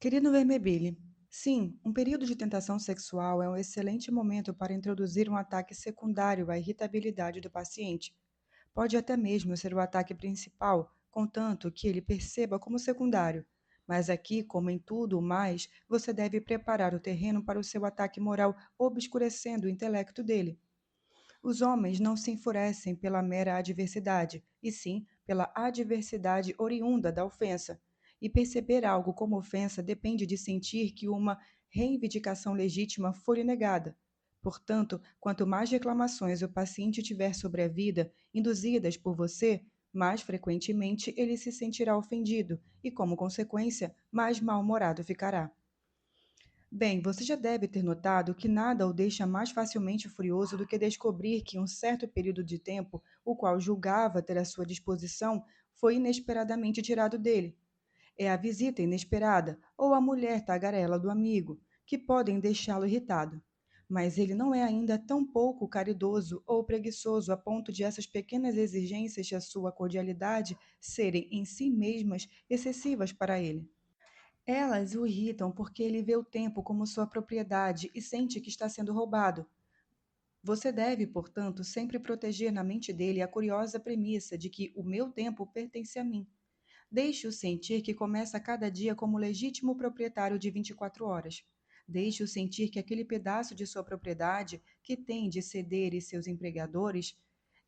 Querido Vermebile, sim, um período de tentação sexual é um excelente momento para introduzir um ataque secundário à irritabilidade do paciente. Pode até mesmo ser o ataque principal, contanto que ele perceba como secundário. Mas aqui, como em tudo o mais, você deve preparar o terreno para o seu ataque moral, obscurecendo o intelecto dele. Os homens não se enfurecem pela mera adversidade, e sim pela adversidade oriunda da ofensa. E perceber algo como ofensa depende de sentir que uma reivindicação legítima foi negada. Portanto, quanto mais reclamações o paciente tiver sobre a vida, induzidas por você, mais frequentemente ele se sentirá ofendido e, como consequência, mais mal-humorado ficará. Bem, você já deve ter notado que nada o deixa mais facilmente furioso do que descobrir que um certo período de tempo, o qual julgava ter à sua disposição, foi inesperadamente tirado dele. É a visita inesperada ou a mulher tagarela do amigo, que podem deixá-lo irritado. Mas ele não é ainda tão pouco caridoso ou preguiçoso a ponto de essas pequenas exigências de sua cordialidade serem em si mesmas excessivas para ele. Elas o irritam porque ele vê o tempo como sua propriedade e sente que está sendo roubado. Você deve, portanto, sempre proteger na mente dele a curiosa premissa de que o meu tempo pertence a mim. Deixe-o sentir que começa cada dia como legítimo proprietário de 24 horas. Deixe-o sentir que aquele pedaço de sua propriedade que tem de ceder e seus empregadores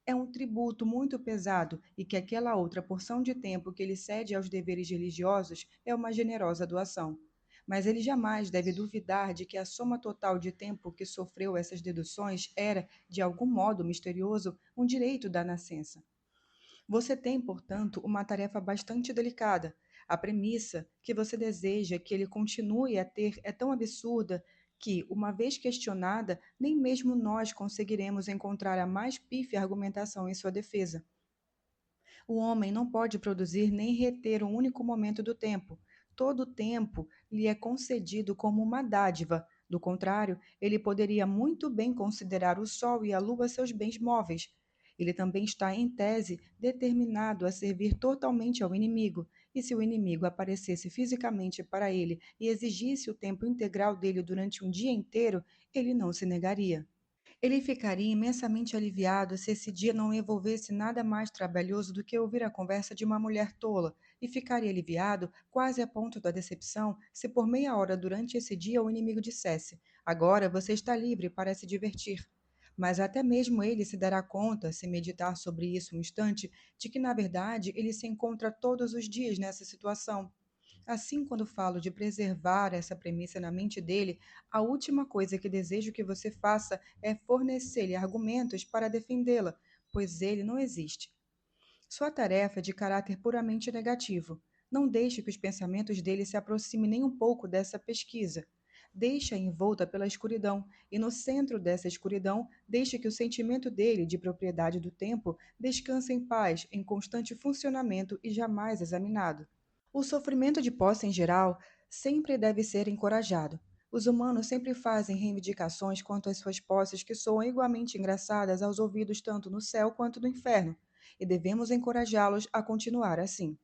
é um tributo muito pesado e que aquela outra porção de tempo que ele cede aos deveres religiosos é uma generosa doação. Mas ele jamais deve duvidar de que a soma total de tempo que sofreu essas deduções era, de algum modo misterioso, um direito da nascença. Você tem, portanto, uma tarefa bastante delicada. A premissa que você deseja que ele continue a ter é tão absurda que, uma vez questionada, nem mesmo nós conseguiremos encontrar a mais pífia argumentação em sua defesa. O homem não pode produzir nem reter um único momento do tempo. Todo o tempo lhe é concedido como uma dádiva. Do contrário, ele poderia muito bem considerar o sol e a lua seus bens móveis. Ele também está, em tese, determinado a servir totalmente ao inimigo, e se o inimigo aparecesse fisicamente para ele e exigisse o tempo integral dele durante um dia inteiro, ele não se negaria. Ele ficaria imensamente aliviado se esse dia não envolvesse nada mais trabalhoso do que ouvir a conversa de uma mulher tola, e ficaria aliviado, quase a ponto da decepção, se por meia hora durante esse dia o inimigo dissesse: Agora você está livre para se divertir. Mas até mesmo ele se dará conta, se meditar sobre isso um instante, de que, na verdade, ele se encontra todos os dias nessa situação. Assim, quando falo de preservar essa premissa na mente dele, a última coisa que desejo que você faça é fornecer-lhe argumentos para defendê-la, pois ele não existe. Sua tarefa é de caráter puramente negativo. Não deixe que os pensamentos dele se aproximem nem um pouco dessa pesquisa. Deixe-a envolta pela escuridão, e no centro dessa escuridão, deixe que o sentimento dele de propriedade do tempo descanse em paz, em constante funcionamento e jamais examinado. O sofrimento de posse em geral sempre deve ser encorajado. Os humanos sempre fazem reivindicações quanto às suas posses que soam igualmente engraçadas aos ouvidos tanto no céu quanto no inferno, e devemos encorajá-los a continuar assim.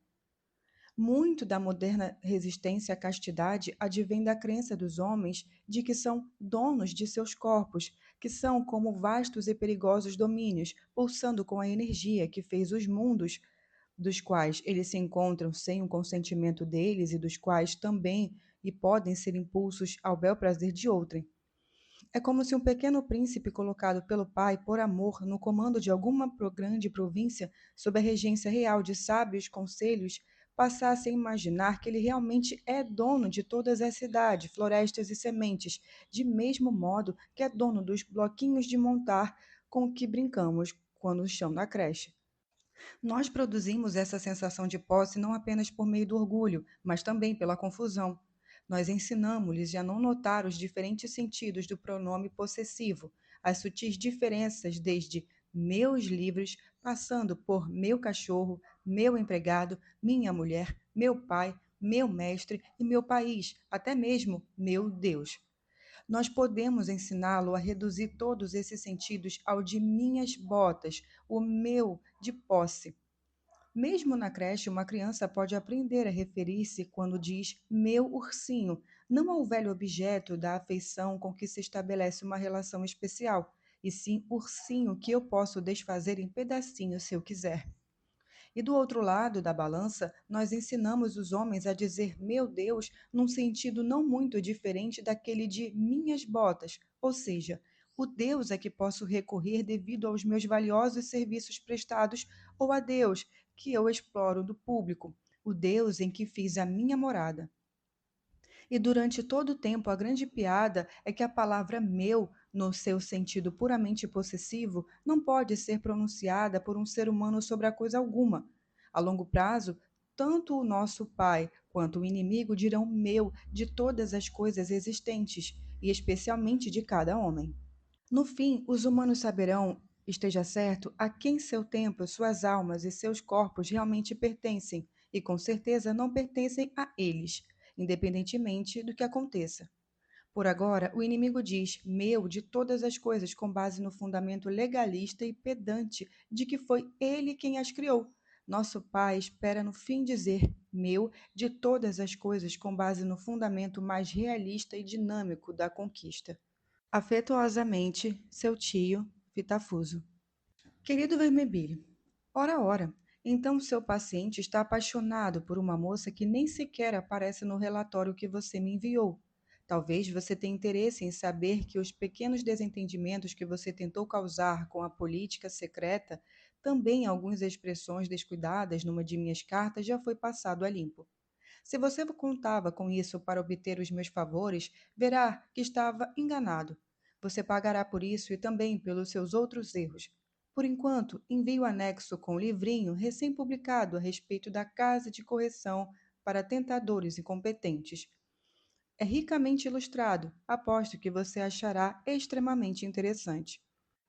Muito da moderna resistência à castidade advém da crença dos homens de que são donos de seus corpos, que são como vastos e perigosos domínios, pulsando com a energia que fez os mundos dos quais eles se encontram sem o consentimento deles e dos quais também e podem ser impulsos ao bel prazer de outrem. É como se um pequeno príncipe colocado pelo pai por amor no comando de alguma grande província sob a regência real de sábios conselhos passasse a imaginar que ele realmente é dono de todas as cidades, florestas e sementes, de mesmo modo que é dono dos bloquinhos de montar com que brincamos quando chão da creche. Nós produzimos essa sensação de posse não apenas por meio do orgulho, mas também pela confusão. Nós ensinamos-lhes a não notar os diferentes sentidos do pronome possessivo, as sutis diferenças desde meus livros, passando por meu cachorro, meu empregado, minha mulher, meu pai, meu mestre e meu país, até mesmo meu Deus. Nós podemos ensiná-lo a reduzir todos esses sentidos ao de minhas botas, o meu de posse. Mesmo na creche, uma criança pode aprender a referir-se quando diz meu ursinho, não ao velho objeto da afeição com que se estabelece uma relação especial, e sim ursinho que eu posso desfazer em pedacinhos se eu quiser. E do outro lado da balança, nós ensinamos os homens a dizer meu Deus num sentido não muito diferente daquele de minhas botas, ou seja, o Deus a que posso recorrer devido aos meus valiosos serviços prestados, ou a Deus que eu exploro do público, o Deus em que fiz a minha morada. E durante todo o tempo, a grande piada é que a palavra meu, no seu sentido puramente possessivo, não pode ser pronunciada por um ser humano sobre a coisa alguma. A longo prazo, tanto o nosso pai quanto o inimigo dirão meu de todas as coisas existentes, e especialmente de cada homem. No fim, os humanos saberão, esteja certo, a quem seu tempo, suas almas e seus corpos realmente pertencem, e com certeza não pertencem a eles, independentemente do que aconteça. Por agora, o inimigo diz meu de todas as coisas com base no fundamento legalista e pedante de que foi ele quem as criou. Nosso Pai espera no fim dizer meu de todas as coisas com base no fundamento mais realista e dinâmico da conquista. Afetuosamente, seu tio, Fitafuso. Querido Vermelho, ora, então seu paciente está apaixonado por uma moça que nem sequer aparece no relatório que você me enviou. Talvez você tenha interesse em saber que os pequenos desentendimentos que você tentou causar com a política secreta, também algumas expressões descuidadas numa de minhas cartas, já foi passado a limpo. Se você contava com isso para obter os meus favores, verá que estava enganado. Você pagará por isso e também pelos seus outros erros. Por enquanto, envie o anexo com o livrinho recém-publicado a respeito da Casa de Correção para Tentadores Incompetentes. É ricamente ilustrado, aposto que você achará extremamente interessante.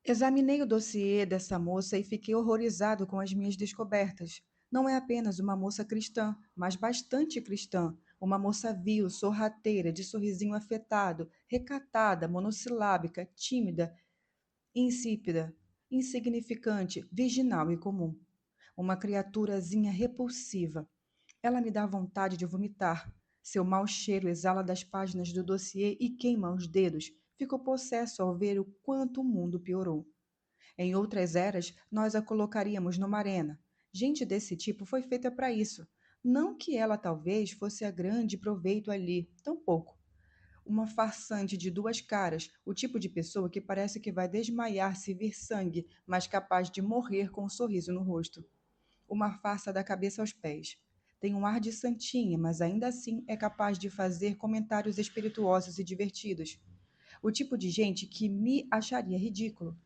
Examinei o dossiê dessa moça e fiquei horrorizado com as minhas descobertas. Não é apenas uma moça cristã, mas bastante cristã. Uma moça vil, sorrateira, de sorrisinho afetado, recatada, monossilábica, tímida, insípida, insignificante, virginal e comum. Uma criaturazinha repulsiva. Ela me dá vontade de vomitar. Seu mau cheiro exala das páginas do dossiê e queima os dedos. Fico possesso ao ver o quanto o mundo piorou. Em outras eras, nós a colocaríamos numa arena. Gente desse tipo foi feita para isso. Não que ela talvez fosse a grande proveito ali, tampouco. Uma farsante de duas caras, o tipo de pessoa que parece que vai desmaiar se vir sangue, mas capaz de morrer com um sorriso no rosto. Uma farsa da cabeça aos pés. Tem um ar de santinha, mas ainda assim é capaz de fazer comentários espirituosos e divertidos. O tipo de gente que me acharia ridículo.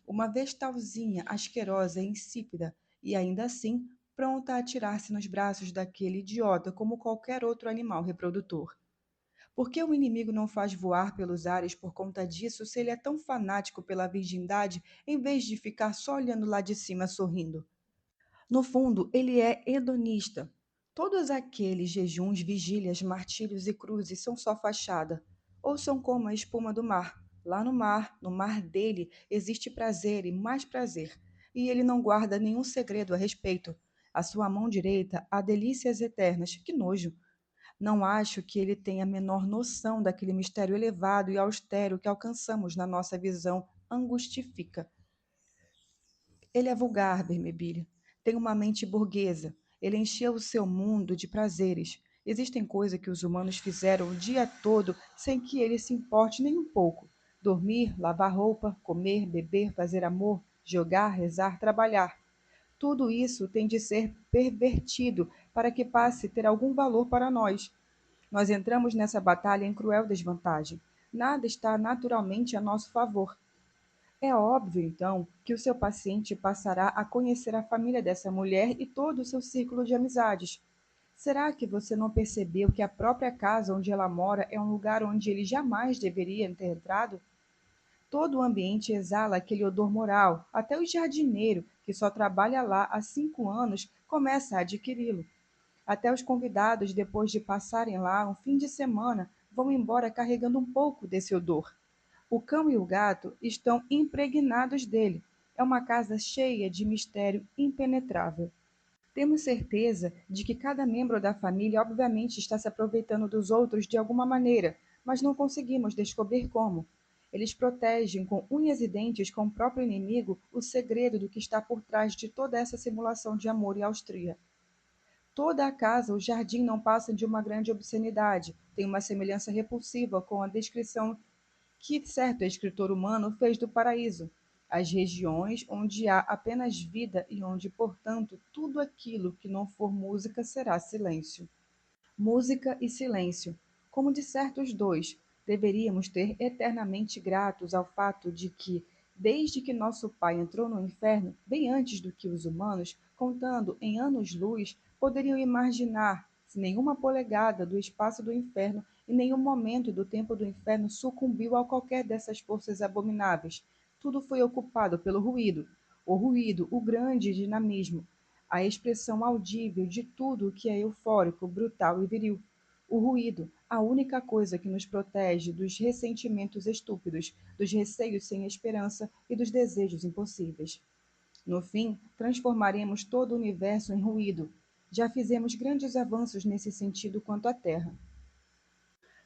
Uma vestalzinha asquerosa e insípida, e ainda assim pronta a atirar-se nos braços daquele idiota como qualquer outro animal reprodutor. Por que o inimigo não faz voar pelos ares por conta disso se ele é tão fanático pela virgindade em vez de ficar só olhando lá de cima sorrindo? No fundo, ele é hedonista. Todos aqueles jejuns, vigílias, martírios e cruzes são só fachada, ou são como a espuma do mar. Lá no mar dele, existe prazer e mais prazer, e ele não guarda nenhum segredo a respeito. A sua mão direita há delícias eternas. Que nojo! Não acho que ele tenha a menor noção daquele mistério elevado e austero que alcançamos na nossa visão angustifica. Ele é vulgar, Bermebile. Tem uma mente burguesa. Ele encheu o seu mundo de prazeres. Existem coisas que os humanos fizeram o dia todo sem que ele se importe nem um pouco. Dormir, lavar roupa, comer, beber, fazer amor, jogar, rezar, trabalhar. Tudo isso tem de ser pervertido para que passe a ter algum valor para nós. Nós entramos nessa batalha em cruel desvantagem. Nada está naturalmente a nosso favor. É óbvio, então, que o seu paciente passará a conhecer a família dessa mulher e todo o seu círculo de amizades. Será que você não percebeu que a própria casa onde ela mora é um lugar onde ele jamais deveria ter entrado? Todo o ambiente exala aquele odor moral. Até o jardineiro, que só trabalha lá há 5 anos, começa a adquiri-lo. Até os convidados, depois de passarem lá um fim de semana, vão embora carregando um pouco desse odor. O cão e o gato estão impregnados dele. É uma casa cheia de mistério impenetrável. Temos certeza de que cada membro da família obviamente está se aproveitando dos outros de alguma maneira, mas não conseguimos descobrir como. Eles protegem com unhas e dentes com o próprio inimigo o segredo do que está por trás de toda essa simulação de amor e austria. Toda a casa, o jardim não passa de uma grande obscenidade, tem uma semelhança repulsiva com a descrição que certo escritor humano fez do paraíso, as regiões onde há apenas vida e onde, portanto, tudo aquilo que não for música será silêncio. Música e silêncio. Como de certos dois, deveríamos ter eternamente gratos ao fato de que, desde que nosso Pai entrou no inferno, bem antes do que os humanos, contando em anos-luz, poderiam imaginar se nenhuma polegada do espaço do inferno e nenhum momento do tempo do inferno sucumbiu a qualquer dessas forças abomináveis. Tudo foi ocupado pelo ruído, o grande dinamismo, a expressão audível de tudo o que é eufórico, brutal e viril. O ruído, a única coisa que nos protege dos ressentimentos estúpidos, dos receios sem esperança e dos desejos impossíveis. No fim, transformaremos todo o universo em ruído. Já fizemos grandes avanços nesse sentido quanto à Terra.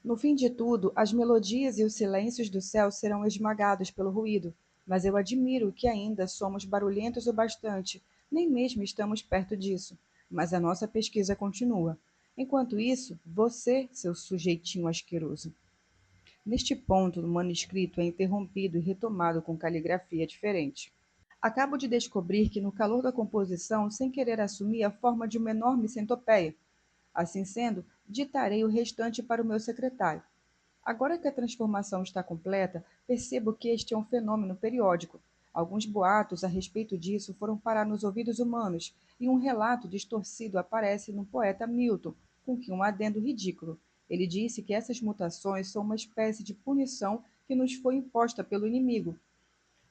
No fim de tudo, as melodias e os silêncios do céu serão esmagados pelo ruído, mas eu admiro que ainda somos barulhentos o bastante, nem mesmo estamos perto disso. Mas a nossa pesquisa continua. Enquanto isso, você, seu sujeitinho asqueroso. Neste ponto, o manuscrito é interrompido e retomado com caligrafia diferente. Acabo de descobrir que, no calor da composição, sem querer assumir a forma de uma enorme centopeia. Assim sendo, ditarei o restante para o meu secretário. Agora que a transformação está completa, percebo que este é um fenômeno periódico. Alguns boatos a respeito disso foram parar nos ouvidos humanos, e um relato distorcido aparece no poeta Milton, com que um adendo ridículo. Ele disse que essas mutações são uma espécie de punição que nos foi imposta pelo inimigo.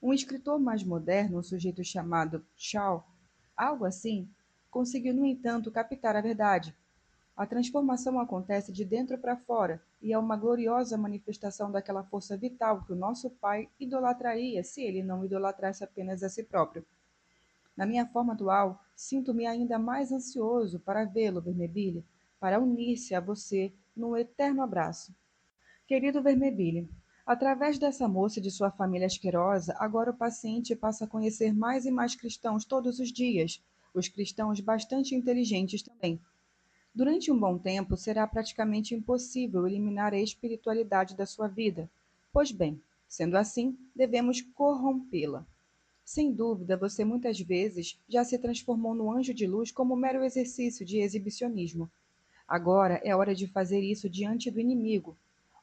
Um escritor mais moderno, um sujeito chamado Shaw, algo assim, conseguiu, no entanto, captar a verdade. A transformação acontece de dentro para fora e é uma gloriosa manifestação daquela força vital que o nosso Pai idolatraria se ele não idolatrasse apenas a si próprio. Na minha forma atual, sinto-me ainda mais ansioso para vê-lo, Vermebile, para unir-se a você num eterno abraço. Querido Vermebile, através dessa moça e de sua família asquerosa, agora o paciente passa a conhecer mais e mais cristãos todos os dias, os cristãos bastante inteligentes também. Durante um bom tempo, será praticamente impossível eliminar a espiritualidade da sua vida. Pois bem, sendo assim, devemos corrompê-la. Sem dúvida, você muitas vezes já se transformou no anjo de luz como mero exercício de exibicionismo. Agora é hora de fazer isso diante do inimigo.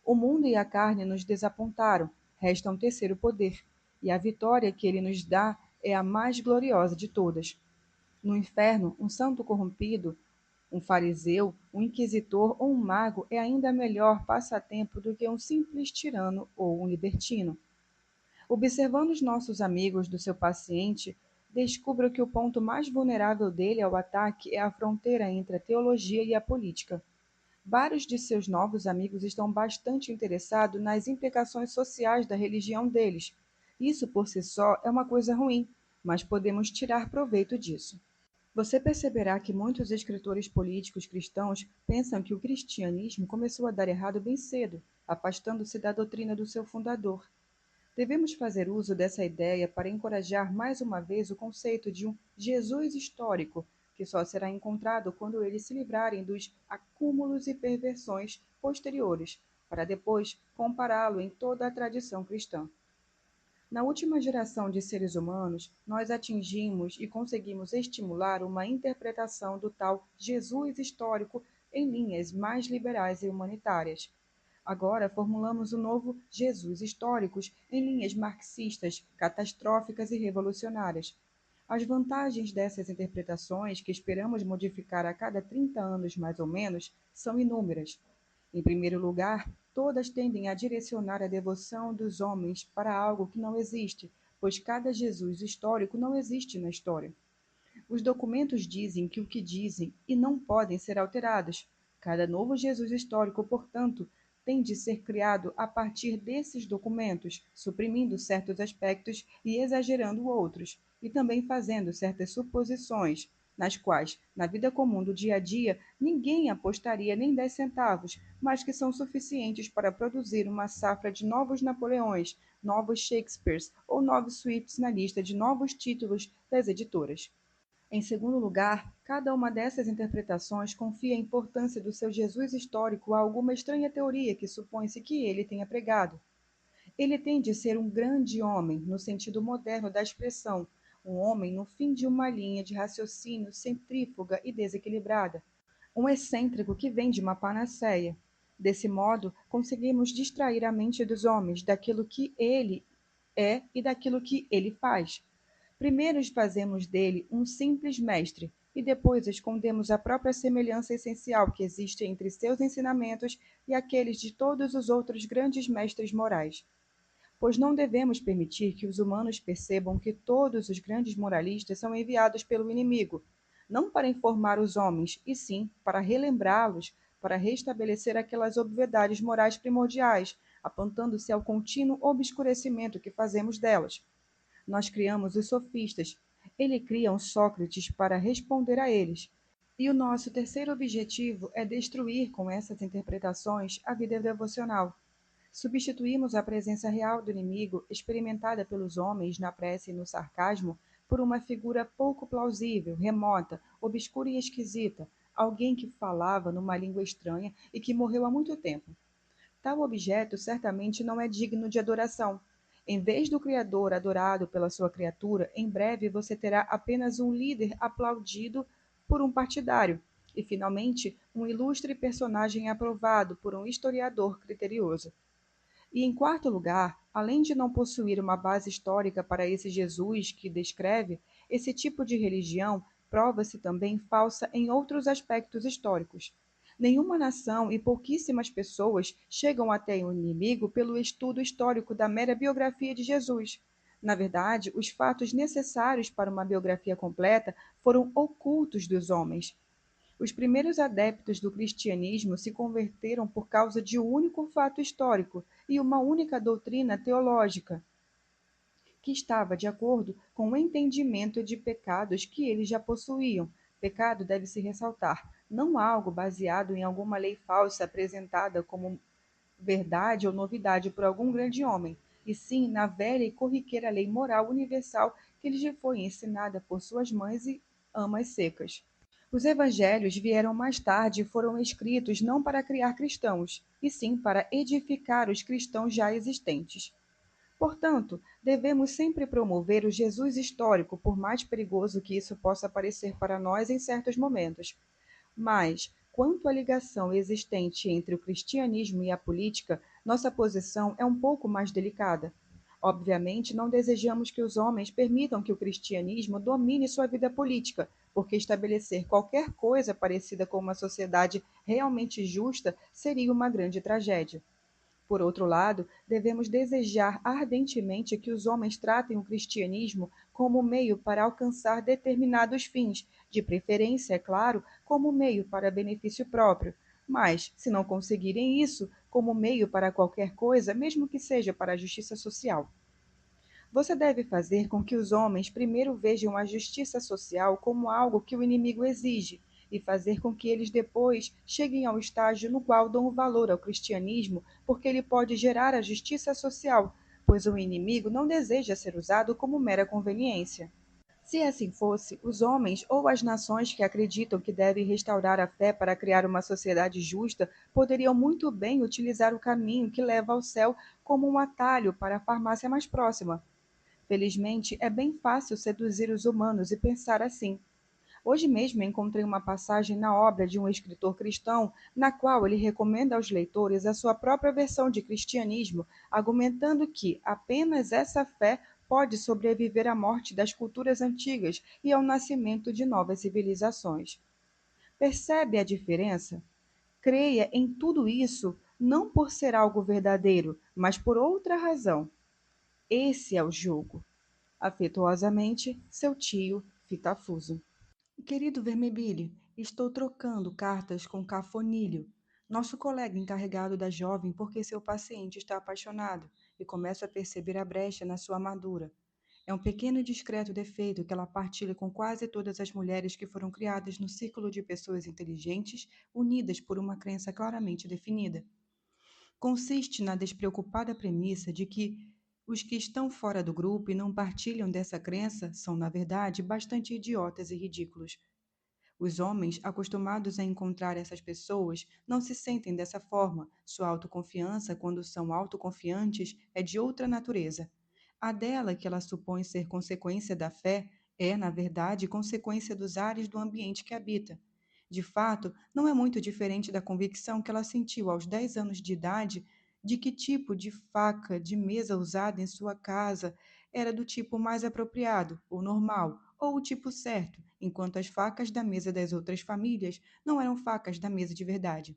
O mundo e a carne nos desapontaram, resta um terceiro poder, e a vitória que ele nos dá é a mais gloriosa de todas. No inferno, um santo corrompido, um fariseu, um inquisitor ou um mago é ainda melhor passatempo do que um simples tirano ou um libertino. Observando os nossos amigos do seu paciente, descubra que o ponto mais vulnerável dele ao ataque é a fronteira entre a teologia e a política. Vários de seus novos amigos estão bastante interessados nas implicações sociais da religião deles. Isso por si só é uma coisa ruim, mas podemos tirar proveito disso. Você perceberá que muitos escritores políticos cristãos pensam que o cristianismo começou a dar errado bem cedo, afastando-se da doutrina do seu fundador. Devemos fazer uso dessa ideia para encorajar mais uma vez o conceito de um Jesus histórico, que só será encontrado quando eles se livrarem dos acúmulos e perversões posteriores, para depois compará-lo em toda a tradição cristã. Na última geração de seres humanos, nós atingimos e conseguimos estimular uma interpretação do tal Jesus histórico em linhas mais liberais e humanitárias. Agora formulamos o novo Jesus históricos em linhas marxistas, catastróficas e revolucionárias. As vantagens dessas interpretações, que esperamos modificar a cada 30 anos mais ou menos, são inúmeras. Em primeiro lugar, todas tendem a direcionar a devoção dos homens para algo que não existe, pois cada Jesus histórico não existe na história. Os documentos dizem que o que dizem e não podem ser alterados. Cada novo Jesus histórico, portanto, tem de ser criado a partir desses documentos, suprimindo certos aspectos e exagerando outros, e também fazendo certas suposições. nas quais, na vida comum do dia a dia, ninguém apostaria nem 10 centavos, mas que são suficientes para produzir uma safra de novos Napoleões, novos Shakespeares ou novos Swifts na lista de novos títulos das editoras. Em segundo lugar, cada uma dessas interpretações confia a importância do seu Jesus histórico a alguma estranha teoria que supõe-se que ele tenha pregado. Ele tem de ser um grande homem, no sentido moderno da expressão, um homem no fim de uma linha de raciocínio centrífuga e desequilibrada, um excêntrico que vem de uma panaceia. Desse modo, conseguimos distrair a mente dos homens daquilo que ele é e daquilo que ele faz. Primeiro fazemos dele um simples mestre e depois escondemos a própria semelhança essencial que existe entre seus ensinamentos e aqueles de todos os outros grandes mestres morais. Pois não devemos permitir que os humanos percebam que todos os grandes moralistas são enviados pelo inimigo, não para informar os homens, e sim para relembrá-los, para restabelecer aquelas obviedades morais primordiais, apontando-se ao contínuo obscurecimento que fazemos delas. Nós criamos os sofistas, ele cria um Sócrates para responder a eles. E o nosso terceiro objetivo é destruir com essas interpretações a vida devocional. Substituímos a presença real do inimigo, experimentada pelos homens na prece e no sarcasmo, por uma figura pouco plausível, remota, obscura e esquisita, alguém que falava numa língua estranha e que morreu há muito tempo. Tal objeto certamente não é digno de adoração. Em vez do Criador adorado pela sua criatura, em breve você terá apenas um líder aplaudido por um partidário e, finalmente, um ilustre personagem aprovado por um historiador criterioso. E, em quarto lugar, além de não possuir uma base histórica para esse Jesus que descreve, esse tipo de religião prova-se também falsa em outros aspectos históricos. Nenhuma nação e pouquíssimas pessoas chegam até o inimigo pelo estudo histórico da mera biografia de Jesus. Na verdade, os fatos necessários para uma biografia completa foram ocultos dos homens. Os primeiros adeptos do cristianismo se converteram por causa de um único fato histórico e uma única doutrina teológica, que estava de acordo com o entendimento de pecados que eles já possuíam. Pecado deve se ressaltar, não algo baseado em alguma lei falsa apresentada como verdade ou novidade por algum grande homem, e sim na velha e corriqueira lei moral universal que lhes foi ensinada por suas mães e amas secas. Os evangelhos vieram mais tarde e foram escritos não para criar cristãos, e sim para edificar os cristãos já existentes. Portanto, devemos sempre promover o Jesus histórico, por mais perigoso que isso possa parecer para nós em certos momentos. Mas, quanto à ligação existente entre o cristianismo e a política, nossa posição é um pouco mais delicada. Obviamente, não desejamos que os homens permitam que o cristianismo domine sua vida política, porque estabelecer qualquer coisa parecida com uma sociedade realmente justa seria uma grande tragédia. Por outro lado, devemos desejar ardentemente que os homens tratem o cristianismo como meio para alcançar determinados fins, de preferência, é claro, como meio para benefício próprio, mas, se não conseguirem isso, como meio para qualquer coisa, mesmo que seja para a justiça social. Você deve fazer com que os homens primeiro vejam a justiça social como algo que o inimigo exige, e fazer com que eles depois cheguem ao estágio no qual dão valor ao cristianismo, porque ele pode gerar a justiça social, pois o inimigo não deseja ser usado como mera conveniência. Se assim fosse, os homens ou as nações que acreditam que devem restaurar a fé para criar uma sociedade justa poderiam muito bem utilizar o caminho que leva ao céu como um atalho para a farmácia mais próxima. Felizmente, é bem fácil seduzir os humanos e pensar assim. Hoje mesmo encontrei uma passagem na obra de um escritor cristão, na qual ele recomenda aos leitores a sua própria versão de cristianismo, argumentando que apenas essa fé pode sobreviver à morte das culturas antigas e ao nascimento de novas civilizações. Percebe a diferença? Creia em tudo isso não por ser algo verdadeiro, mas por outra razão. Esse é o jogo. Afetuosamente, seu tio Fitafuso. Querido Vermebile, estou trocando cartas com Cafonilho, nosso colega encarregado da jovem porque seu paciente está apaixonado e começo a perceber a brecha na sua armadura. É um pequeno e discreto defeito que ela partilha com quase todas as mulheres que foram criadas no círculo de pessoas inteligentes, unidas por uma crença claramente definida. Consiste na despreocupada premissa de que os que estão fora do grupo e não partilham dessa crença são, na verdade, bastante idiotas e ridículos. Os homens, acostumados a encontrar essas pessoas, não se sentem dessa forma. Sua autoconfiança, quando são autoconfiantes, é de outra natureza. A dela, que ela supõe ser consequência da fé, é, na verdade, consequência dos ares do ambiente que habita. De fato, não é muito diferente da convicção que ela sentiu aos 10 anos de idade de que tipo de faca de mesa usada em sua casa era do tipo mais apropriado, ou normal, ou o tipo certo, enquanto as facas da mesa das outras famílias não eram facas da mesa de verdade.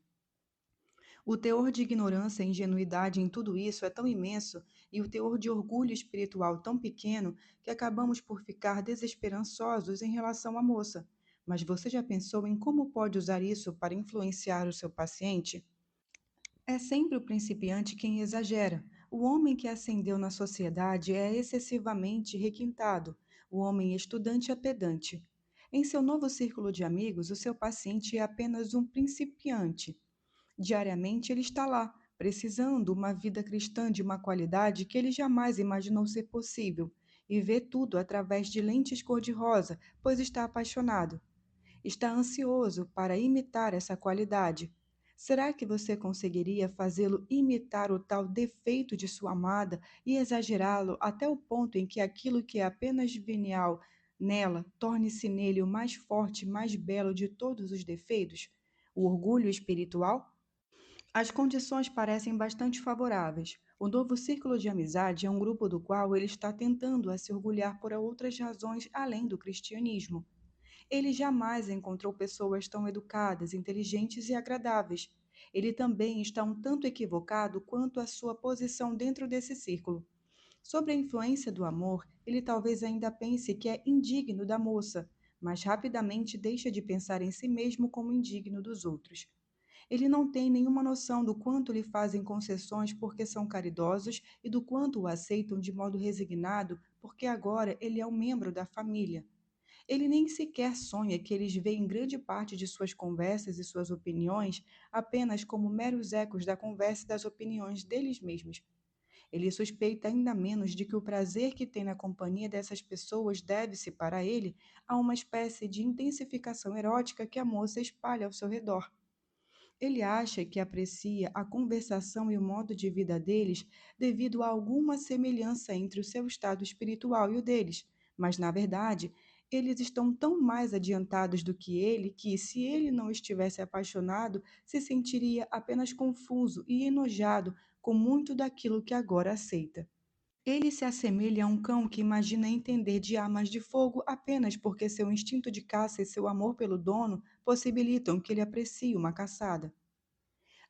O teor de ignorância e ingenuidade em tudo isso é tão imenso e o teor de orgulho espiritual tão pequeno que acabamos por ficar desesperançosos em relação à moça. Mas você já pensou em como pode usar isso para influenciar o seu paciente? É sempre o principiante quem exagera. O homem que ascendeu na sociedade é excessivamente requintado. O homem estudante é pedante. Em seu novo círculo de amigos, o seu paciente é apenas um principiante. Diariamente ele está lá, precisando uma vida cristã de uma qualidade que ele jamais imaginou ser possível, e vê tudo através de lentes cor-de-rosa, pois está apaixonado. Está ansioso para imitar essa qualidade. Será que você conseguiria fazê-lo imitar o tal defeito de sua amada e exagerá-lo até o ponto em que aquilo que é apenas venial nela torne-se nele o mais forte e mais belo de todos os defeitos? O orgulho espiritual? As condições parecem bastante favoráveis. O novo círculo de amizade é um grupo do qual ele está tentando a se orgulhar por outras razões além do cristianismo. Ele jamais encontrou pessoas tão educadas, inteligentes e agradáveis. Ele também está um tanto equivocado quanto à sua posição dentro desse círculo. Sobre a influência do amor, ele talvez ainda pense que é indigno da moça, mas rapidamente deixa de pensar em si mesmo como indigno dos outros. Ele não tem nenhuma noção do quanto lhe fazem concessões porque são caridosos e do quanto o aceitam de modo resignado porque agora ele é um membro da família. Ele nem sequer sonha que eles veem grande parte de suas conversas e suas opiniões apenas como meros ecos da conversa e das opiniões deles mesmos. Ele suspeita ainda menos de que o prazer que tem na companhia dessas pessoas deve-se, para ele, a uma espécie de intensificação erótica que a moça espalha ao seu redor. Ele acha que aprecia a conversação e o modo de vida deles devido a alguma semelhança entre o seu estado espiritual e o deles, mas, na verdade, eles estão tão mais adiantados do que ele que, se ele não estivesse apaixonado, se sentiria apenas confuso e enojado com muito daquilo que agora aceita. Ele se assemelha a um cão que imagina entender de armas de fogo apenas porque seu instinto de caça e seu amor pelo dono possibilitam que ele aprecie uma caçada.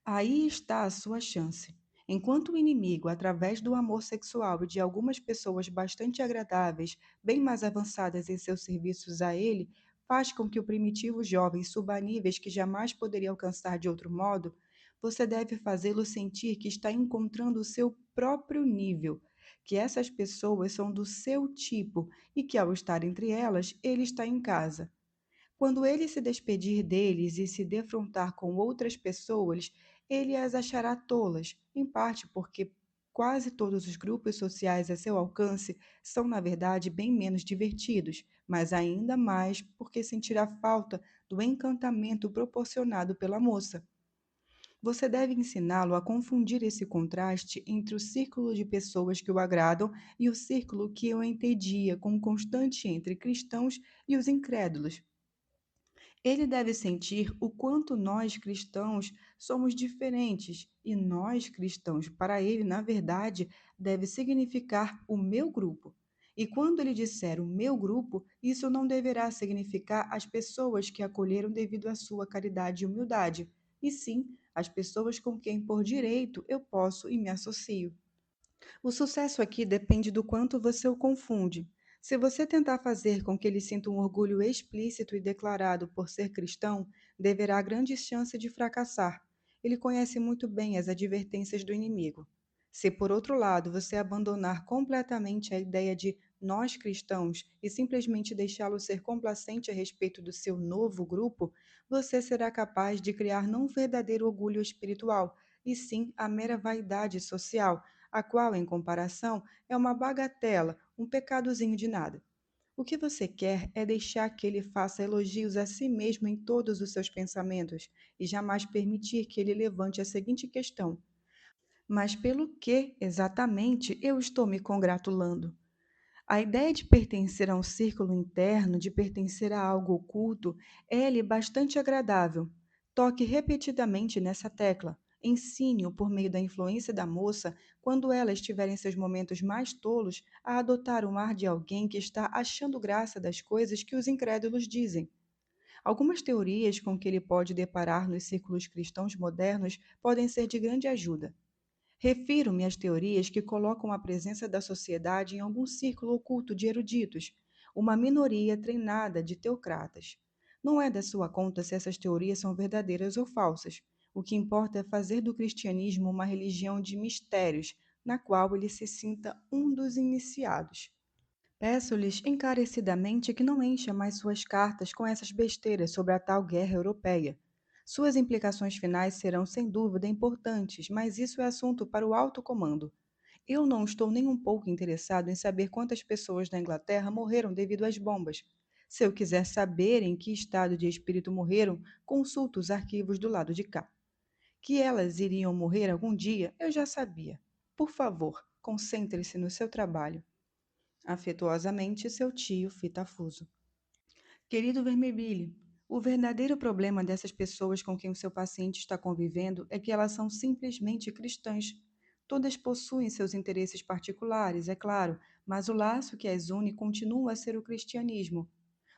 Aí está a sua chance. Enquanto o inimigo, através do amor sexual e de algumas pessoas bastante agradáveis, bem mais avançadas em seus serviços a ele, faz com que o primitivo jovem suba a níveis que jamais poderia alcançar de outro modo, você deve fazê-lo sentir que está encontrando o seu próprio nível, que essas pessoas são do seu tipo e que, ao estar entre elas, ele está em casa. Quando ele se despedir deles e se defrontar com outras pessoas, ele as achará tolas, em parte porque quase todos os grupos sociais a seu alcance são, na verdade, bem menos divertidos, mas ainda mais porque sentirá falta do encantamento proporcionado pela moça. Você deve ensiná-lo a confundir esse contraste entre o círculo de pessoas que o agradam e o círculo que o entedia com o constante entre cristãos e os incrédulos. Ele deve sentir o quanto nós cristãos somos diferentes, e nós cristãos, para ele, na verdade, deve significar o meu grupo. E quando ele disser o meu grupo, isso não deverá significar as pessoas que acolheram devido à sua caridade e humildade, e sim as pessoas com quem por direito eu posso e me associo. O sucesso aqui depende do quanto você o confunde. Se você tentar fazer com que ele sinta um orgulho explícito e declarado por ser cristão, deverá grandes chances de fracassar. Ele conhece muito bem as advertências do inimigo. Se, por outro lado, você abandonar completamente a ideia de nós cristãos, e simplesmente deixá-lo ser complacente a respeito do seu novo grupo, você será capaz de criar não um verdadeiro orgulho espiritual, e sim a mera vaidade social, a qual, em comparação, é uma bagatela, um pecadozinho de nada. O que você quer é deixar que ele faça elogios a si mesmo em todos os seus pensamentos e jamais permitir que ele levante a seguinte questão: mas pelo que exatamente eu estou me congratulando? A ideia de pertencer a um círculo interno, de pertencer a algo oculto, é-lhe bastante agradável. Toque repetidamente nessa tecla. Ensine-o por meio da influência da moça, quando ela estiver em seus momentos mais tolos, a adotar um ar de alguém que está achando graça das coisas que os incrédulos dizem. Algumas teorias com que ele pode deparar nos círculos cristãos modernos podem ser de grande ajuda. Refiro-me às teorias que colocam a presença da sociedade em algum círculo oculto de eruditos, uma minoria treinada de teocratas. Não é da sua conta se essas teorias são verdadeiras ou falsas. O que importa é fazer do cristianismo uma religião de mistérios, na qual ele se sinta um dos iniciados. Peço-lhes encarecidamente que não encha mais suas cartas com essas besteiras sobre a tal guerra europeia. Suas implicações finais serão, sem dúvida, importantes, mas isso é assunto para o alto comando. Eu não estou nem um pouco interessado em saber quantas pessoas na Inglaterra morreram devido às bombas. Se eu quiser saber em que estado de espírito morreram, consulto os arquivos do lado de cá. Que elas iriam morrer algum dia, eu já sabia. Por favor, concentre-se no seu trabalho. Afetuosamente, seu tio Fitafuso. Querido Vermelho, o verdadeiro problema dessas pessoas com quem o seu paciente está convivendo é que elas são simplesmente cristãs. Todas possuem seus interesses particulares, é claro, mas o laço que as une continua a ser o cristianismo.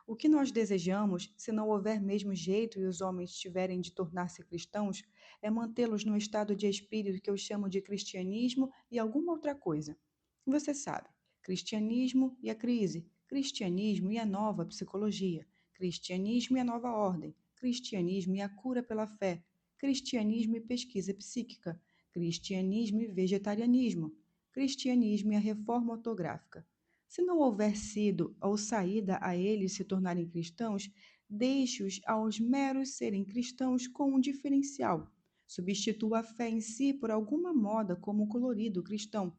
O que nós desejamos, se não houver mesmo jeito e os homens tiverem de tornar-se cristãos, é mantê-los no estado de espírito que eu chamo de cristianismo e alguma outra coisa. Você sabe, cristianismo e a crise, cristianismo e a nova psicologia, cristianismo e a nova ordem, cristianismo e a cura pela fé, cristianismo e pesquisa psíquica, cristianismo e vegetarianismo, cristianismo e a reforma ortográfica. Se não houver sido ou saída a eles se tornarem cristãos, deixe-os aos meros serem cristãos com um diferencial. Substitua a fé em si por alguma moda como o colorido cristão.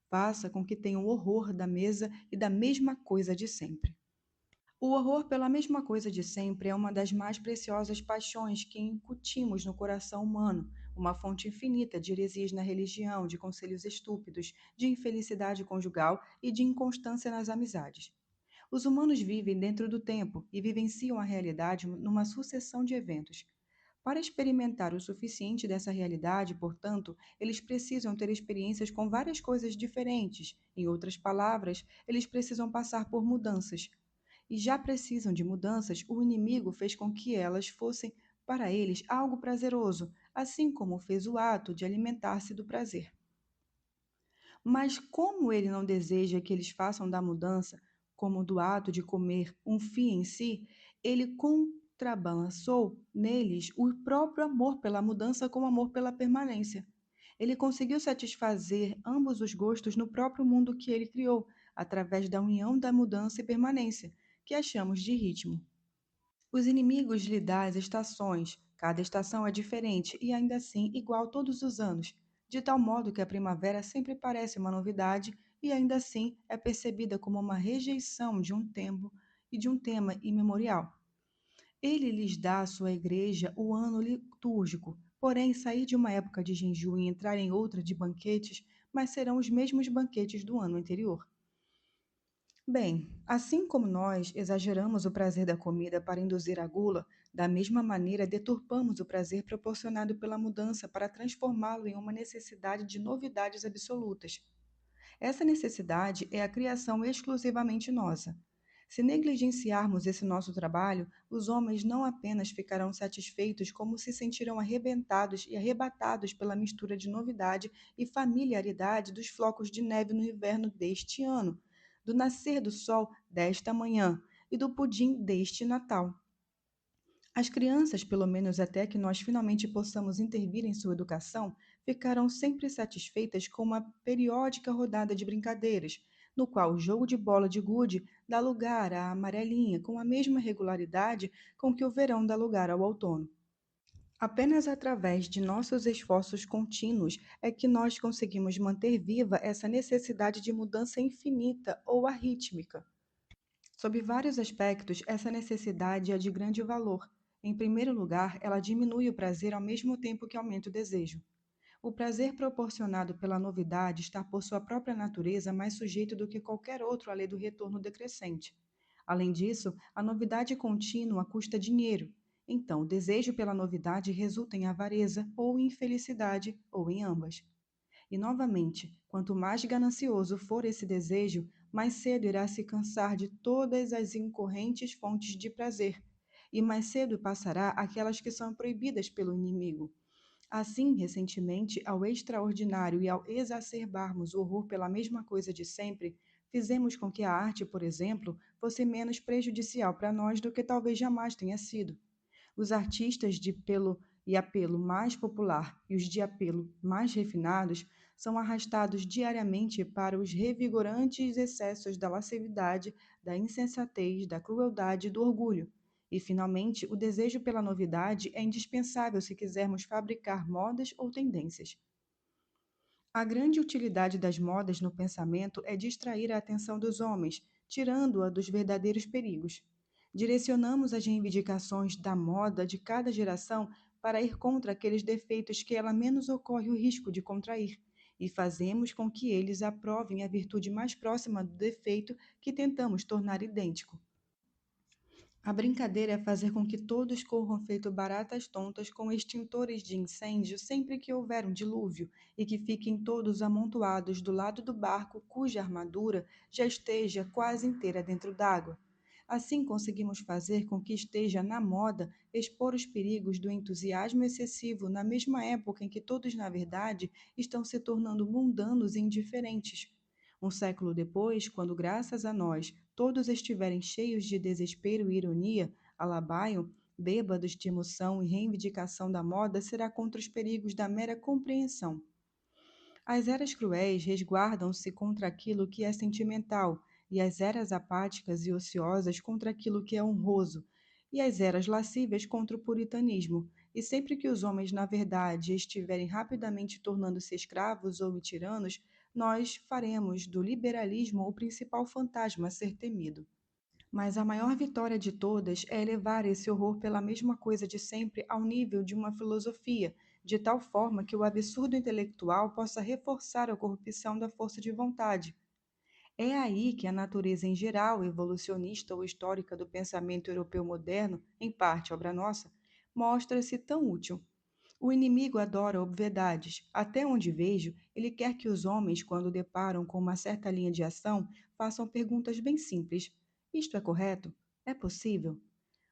Faça com que tenham horror da mesa e da mesma coisa de sempre. O horror pela mesma coisa de sempre é uma das mais preciosas paixões que incutimos no coração humano, uma fonte infinita de heresias na religião, de conselhos estúpidos, de infelicidade conjugal e de inconstância nas amizades. Os humanos vivem dentro do tempo e vivenciam a realidade numa sucessão de eventos. Para experimentar o suficiente dessa realidade, portanto, eles precisam ter experiências com várias coisas diferentes. Em outras palavras, eles precisam passar por mudanças. E já precisam de mudanças, o inimigo fez com que elas fossem para eles algo prazeroso, assim como fez o ato de alimentar-se do prazer. Mas como ele não deseja que eles façam da mudança, como do ato de comer, um fim em si, ele contrabalançou neles o próprio amor pela mudança com o amor pela permanência. Ele conseguiu satisfazer ambos os gostos no próprio mundo que ele criou, através da união da mudança e permanência, que achamos de ritmo. Os inimigos lhe dão as estações. Cada estação é diferente e ainda assim igual todos os anos, de tal modo que a primavera sempre parece uma novidade e ainda assim é percebida como uma rejeição de um tempo e de um tema imemorial. Ele lhes dá à sua igreja o ano litúrgico, porém sair de uma época de jejum e entrar em outra de banquetes, mas serão os mesmos banquetes do ano anterior. Bem, assim como nós exageramos o prazer da comida para induzir a gula, da mesma maneira deturpamos o prazer proporcionado pela mudança para transformá-lo em uma necessidade de novidades absolutas. Essa necessidade é a criação exclusivamente nossa. Se negligenciarmos esse nosso trabalho, os homens não apenas ficarão satisfeitos, como se sentirão arrebentados e arrebatados pela mistura de novidade e familiaridade dos flocos de neve no inverno deste ano, do nascer do sol desta manhã e do pudim deste Natal. As crianças, pelo menos até que nós finalmente possamos intervir em sua educação, ficarão sempre satisfeitas com uma periódica rodada de brincadeiras, no qual o jogo de bola de gude dá lugar à amarelinha com a mesma regularidade com que o verão dá lugar ao outono. Apenas através de nossos esforços contínuos é que nós conseguimos manter viva essa necessidade de mudança infinita ou arrítmica. Sob vários aspectos, essa necessidade é de grande valor. Em primeiro lugar, ela diminui o prazer ao mesmo tempo que aumenta o desejo. O prazer proporcionado pela novidade está, por sua própria natureza, mais sujeito do que qualquer outro à lei do retorno decrescente. Além disso, a novidade contínua custa dinheiro. Então, o desejo pela novidade resulta em avareza, ou infelicidade, ou em ambas. E novamente, quanto mais ganancioso for esse desejo, mais cedo irá se cansar de todas as incorrentes fontes de prazer, e mais cedo passará aquelas que são proibidas pelo inimigo. Assim, recentemente, ao extraordinário e ao exacerbarmos o horror pela mesma coisa de sempre, fizemos com que a arte, por exemplo, fosse menos prejudicial para nós do que talvez jamais tenha sido. Os artistas de pelo e apelo mais popular e os de apelo mais refinados são arrastados diariamente para os revigorantes excessos da lascividade, da insensatez, da crueldade e do orgulho. E, finalmente, o desejo pela novidade é indispensável se quisermos fabricar modas ou tendências. A grande utilidade das modas no pensamento é distrair a atenção dos homens, tirando-a dos verdadeiros perigos. Direcionamos as reivindicações da moda de cada geração para ir contra aqueles defeitos que ela menos ocorre o risco de contrair, e fazemos com que eles aprovem a virtude mais próxima do defeito que tentamos tornar idêntico. A brincadeira é fazer com que todos corram feito baratas tontas com extintores de incêndio sempre que houver um dilúvio, e que fiquem todos amontoados do lado do barco cuja armadura já esteja quase inteira dentro d'água. Assim conseguimos fazer com que esteja na moda expor os perigos do entusiasmo excessivo na mesma época em que todos, na verdade, estão se tornando mundanos e indiferentes. Um século depois, quando, graças a nós, todos estiverem cheios de desespero e ironia, alabaiam, bêbados de emoção e reivindicação da moda, será contra os perigos da mera compreensão. As eras cruéis resguardam-se contra aquilo que é sentimental, e as eras apáticas e ociosas contra aquilo que é honroso, e as eras lascíveis contra o puritanismo. E sempre que os homens, na verdade, estiverem rapidamente tornando-se escravos ou tiranos, nós faremos do liberalismo o principal fantasma a ser temido. Mas a maior vitória de todas é elevar esse horror pela mesma coisa de sempre ao nível de uma filosofia, de tal forma que o absurdo intelectual possa reforçar a corrupção da força de vontade. É aí que a natureza em geral, evolucionista ou histórica do pensamento europeu moderno, em parte obra nossa, mostra-se tão útil. O inimigo adora obviedades. Até onde vejo, ele quer que os homens, quando deparam com uma certa linha de ação, façam perguntas bem simples. Isto é correto? É possível?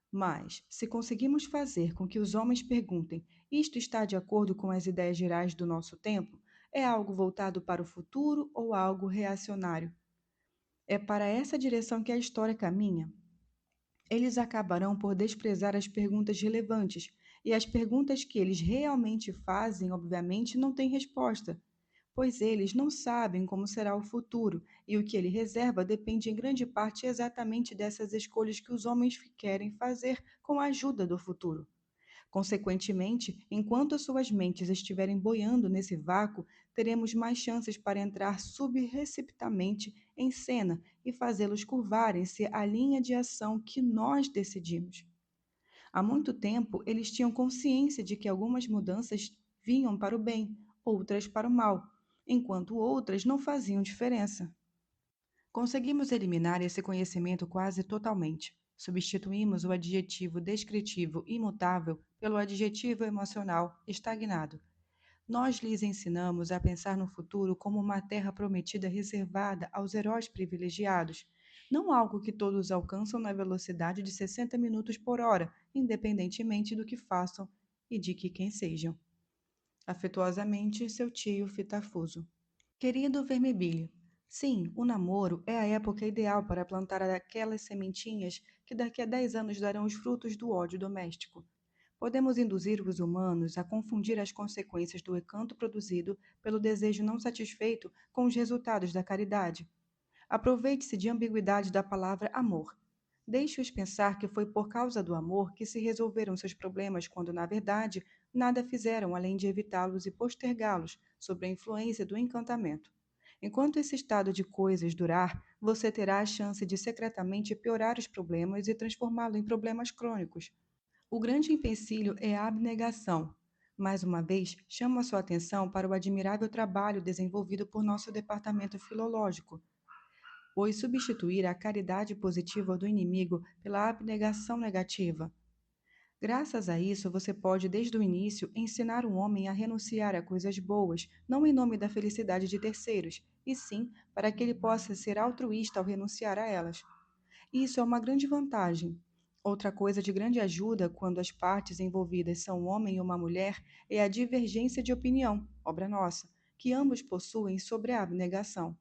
Mas, se conseguimos fazer com que os homens perguntem: isto está de acordo com as ideias gerais do nosso tempo? É algo voltado para o futuro ou algo reacionário? É para essa direção que a história caminha. Eles acabarão por desprezar as perguntas relevantes, e as perguntas que eles realmente fazem, obviamente, não têm resposta, pois eles não sabem como será o futuro, e o que ele reserva depende em grande parte exatamente dessas escolhas que os homens querem fazer com a ajuda do futuro. Consequentemente, enquanto suas mentes estiverem boiando nesse vácuo, teremos mais chances para entrar subreceptamente em cena e fazê-los curvarem-se à linha de ação que nós decidimos. Há muito tempo, eles tinham consciência de que algumas mudanças vinham para o bem, outras para o mal, enquanto outras não faziam diferença. Conseguimos eliminar esse conhecimento quase totalmente. Substituímos o adjetivo descritivo imutável pelo adjetivo emocional estagnado. Nós lhes ensinamos a pensar no futuro como uma terra prometida reservada aos heróis privilegiados, não algo que todos alcançam na velocidade de 60 minutos por hora, independentemente do que façam e de que quem sejam. Afetuosamente, seu tio Fitafuso. Querido Vermelho, sim, o namoro é a época ideal para plantar aquelas sementinhas que daqui a 10 anos darão os frutos do ódio doméstico. Podemos induzir os humanos a confundir as consequências do encanto produzido pelo desejo não satisfeito com os resultados da caridade. Aproveite-se de ambiguidade da palavra amor. Deixe-os pensar que foi por causa do amor que se resolveram seus problemas, quando, na verdade, nada fizeram além de evitá-los e postergá-los sob a influência do encantamento. Enquanto esse estado de coisas durar, você terá a chance de secretamente piorar os problemas e transformá-los em problemas crônicos. O grande empecilho é a abnegação. Mais uma vez, chamo a sua atenção para o admirável trabalho desenvolvido por nosso departamento filológico, pois substituir a caridade positiva do inimigo pela abnegação negativa. Graças a isso, você pode, desde o início, ensinar o homem a renunciar a coisas boas, não em nome da felicidade de terceiros, e sim para que ele possa ser altruísta ao renunciar a elas. Isso é uma grande vantagem. Outra coisa de grande ajuda quando as partes envolvidas são um homem e uma mulher é a divergência de opinião, obra nossa, que ambos possuem sobre a abnegação.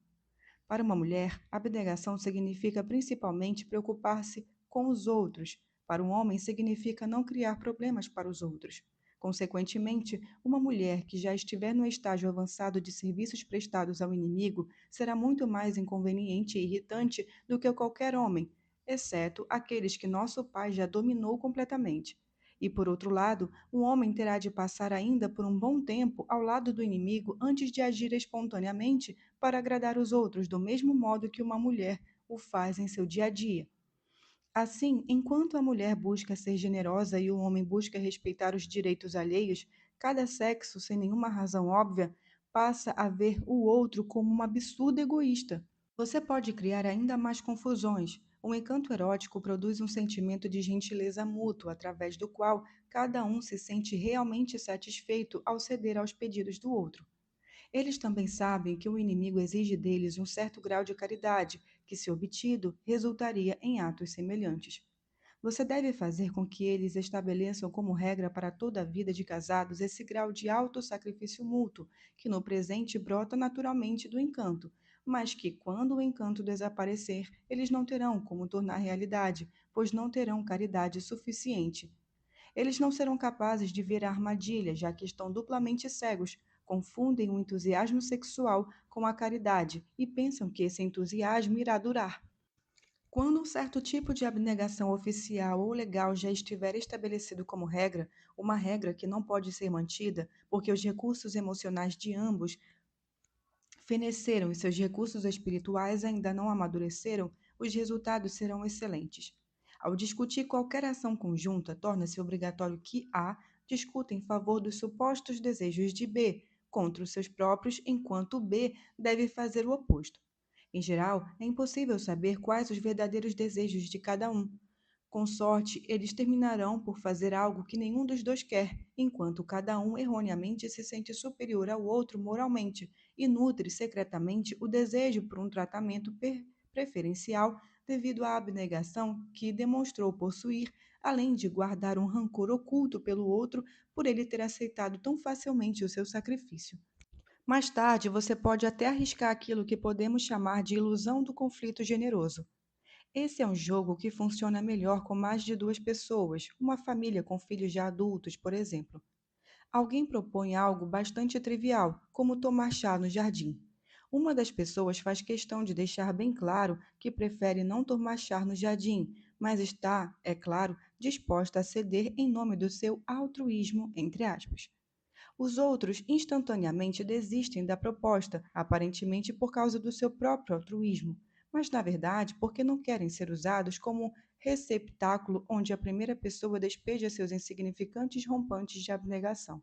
Para uma mulher, abnegação significa principalmente preocupar-se com os outros. Para um homem, significa não criar problemas para os outros. Consequentemente, uma mulher que já estiver no estágio avançado de serviços prestados ao inimigo será muito mais inconveniente e irritante do que qualquer homem, exceto aqueles que nosso pai já dominou completamente. E por outro lado, um homem terá de passar ainda por um bom tempo ao lado do inimigo antes de agir espontaneamente para agradar os outros, do mesmo modo que uma mulher o faz em seu dia a dia. Assim, enquanto a mulher busca ser generosa e o homem busca respeitar os direitos alheios, cada sexo, sem nenhuma razão óbvia, passa a ver o outro como um absurdo egoísta. Você pode criar ainda mais confusões. O encanto erótico produz um sentimento de gentileza mútua, através do qual cada um se sente realmente satisfeito ao ceder aos pedidos do outro. Eles também sabem que o inimigo exige deles um certo grau de caridade, que, se obtido, resultaria em atos semelhantes. Você deve fazer com que eles estabeleçam como regra para toda a vida de casados esse grau de autossacrifício mútuo, que no presente brota naturalmente do encanto, mas que, quando o encanto desaparecer, eles não terão como tornar realidade, pois não terão caridade suficiente. Eles não serão capazes de ver a armadilha, já que estão duplamente cegos, confundem o entusiasmo sexual com a caridade e pensam que esse entusiasmo irá durar. Quando um certo tipo de abnegação oficial ou legal já estiver estabelecido como regra, uma regra que não pode ser mantida, porque os recursos emocionais de ambos feneceram e seus recursos espirituais ainda não amadureceram, os resultados serão excelentes. Ao discutir qualquer ação conjunta, torna-se obrigatório que A discuta em favor dos supostos desejos de B contra os seus próprios, enquanto B deve fazer o oposto. Em geral, é impossível saber quais os verdadeiros desejos de cada um. Com sorte, eles terminarão por fazer algo que nenhum dos dois quer, enquanto cada um erroneamente se sente superior ao outro moralmente e nutre secretamente o desejo por um tratamento preferencial devido à abnegação que demonstrou possuir, além de guardar um rancor oculto pelo outro por ele ter aceitado tão facilmente o seu sacrifício. Mais tarde, você pode até arriscar aquilo que podemos chamar de ilusão do conflito generoso. Esse é um jogo que funciona melhor com mais de duas pessoas, uma família com filhos já adultos, por exemplo. Alguém propõe algo bastante trivial, como tomar chá no jardim. Uma das pessoas faz questão de deixar bem claro que prefere não tomar chá no jardim, mas está, é claro, disposta a ceder em nome do seu altruísmo, entre aspas. Os outros instantaneamente desistem da proposta, aparentemente por causa do seu próprio altruísmo, mas na verdade porque não querem ser usados como receptáculo onde a primeira pessoa despeja seus insignificantes rompantes de abnegação.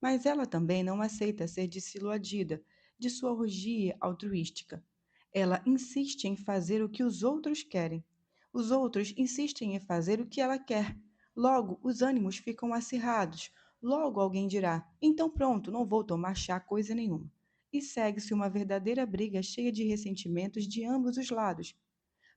Mas ela também não aceita ser dissuadida de sua orgia altruística. Ela insiste em fazer o que os outros querem. Os outros insistem em fazer o que ela quer. Logo, os ânimos ficam acirrados. Logo, alguém dirá: então pronto, não vou tomar chá coisa nenhuma. E segue-se uma verdadeira briga cheia de ressentimentos de ambos os lados.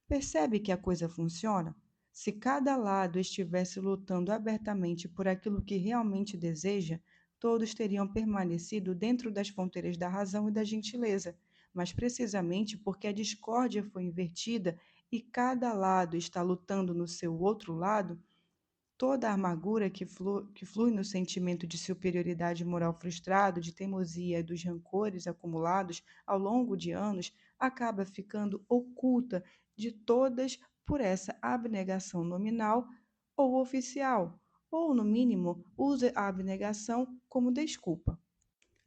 Percebe que a coisa funciona? Se cada lado estivesse lutando abertamente por aquilo que realmente deseja, todos teriam permanecido dentro das fronteiras da razão e da gentileza. Mas precisamente porque a discórdia foi invertida e cada lado está lutando no seu outro lado, Toda a amargura que flui no sentimento de superioridade moral frustrado, de teimosia e dos rancores acumulados ao longo de anos acaba ficando oculta de todas por essa abnegação nominal ou oficial, ou, no mínimo, usa a abnegação como desculpa.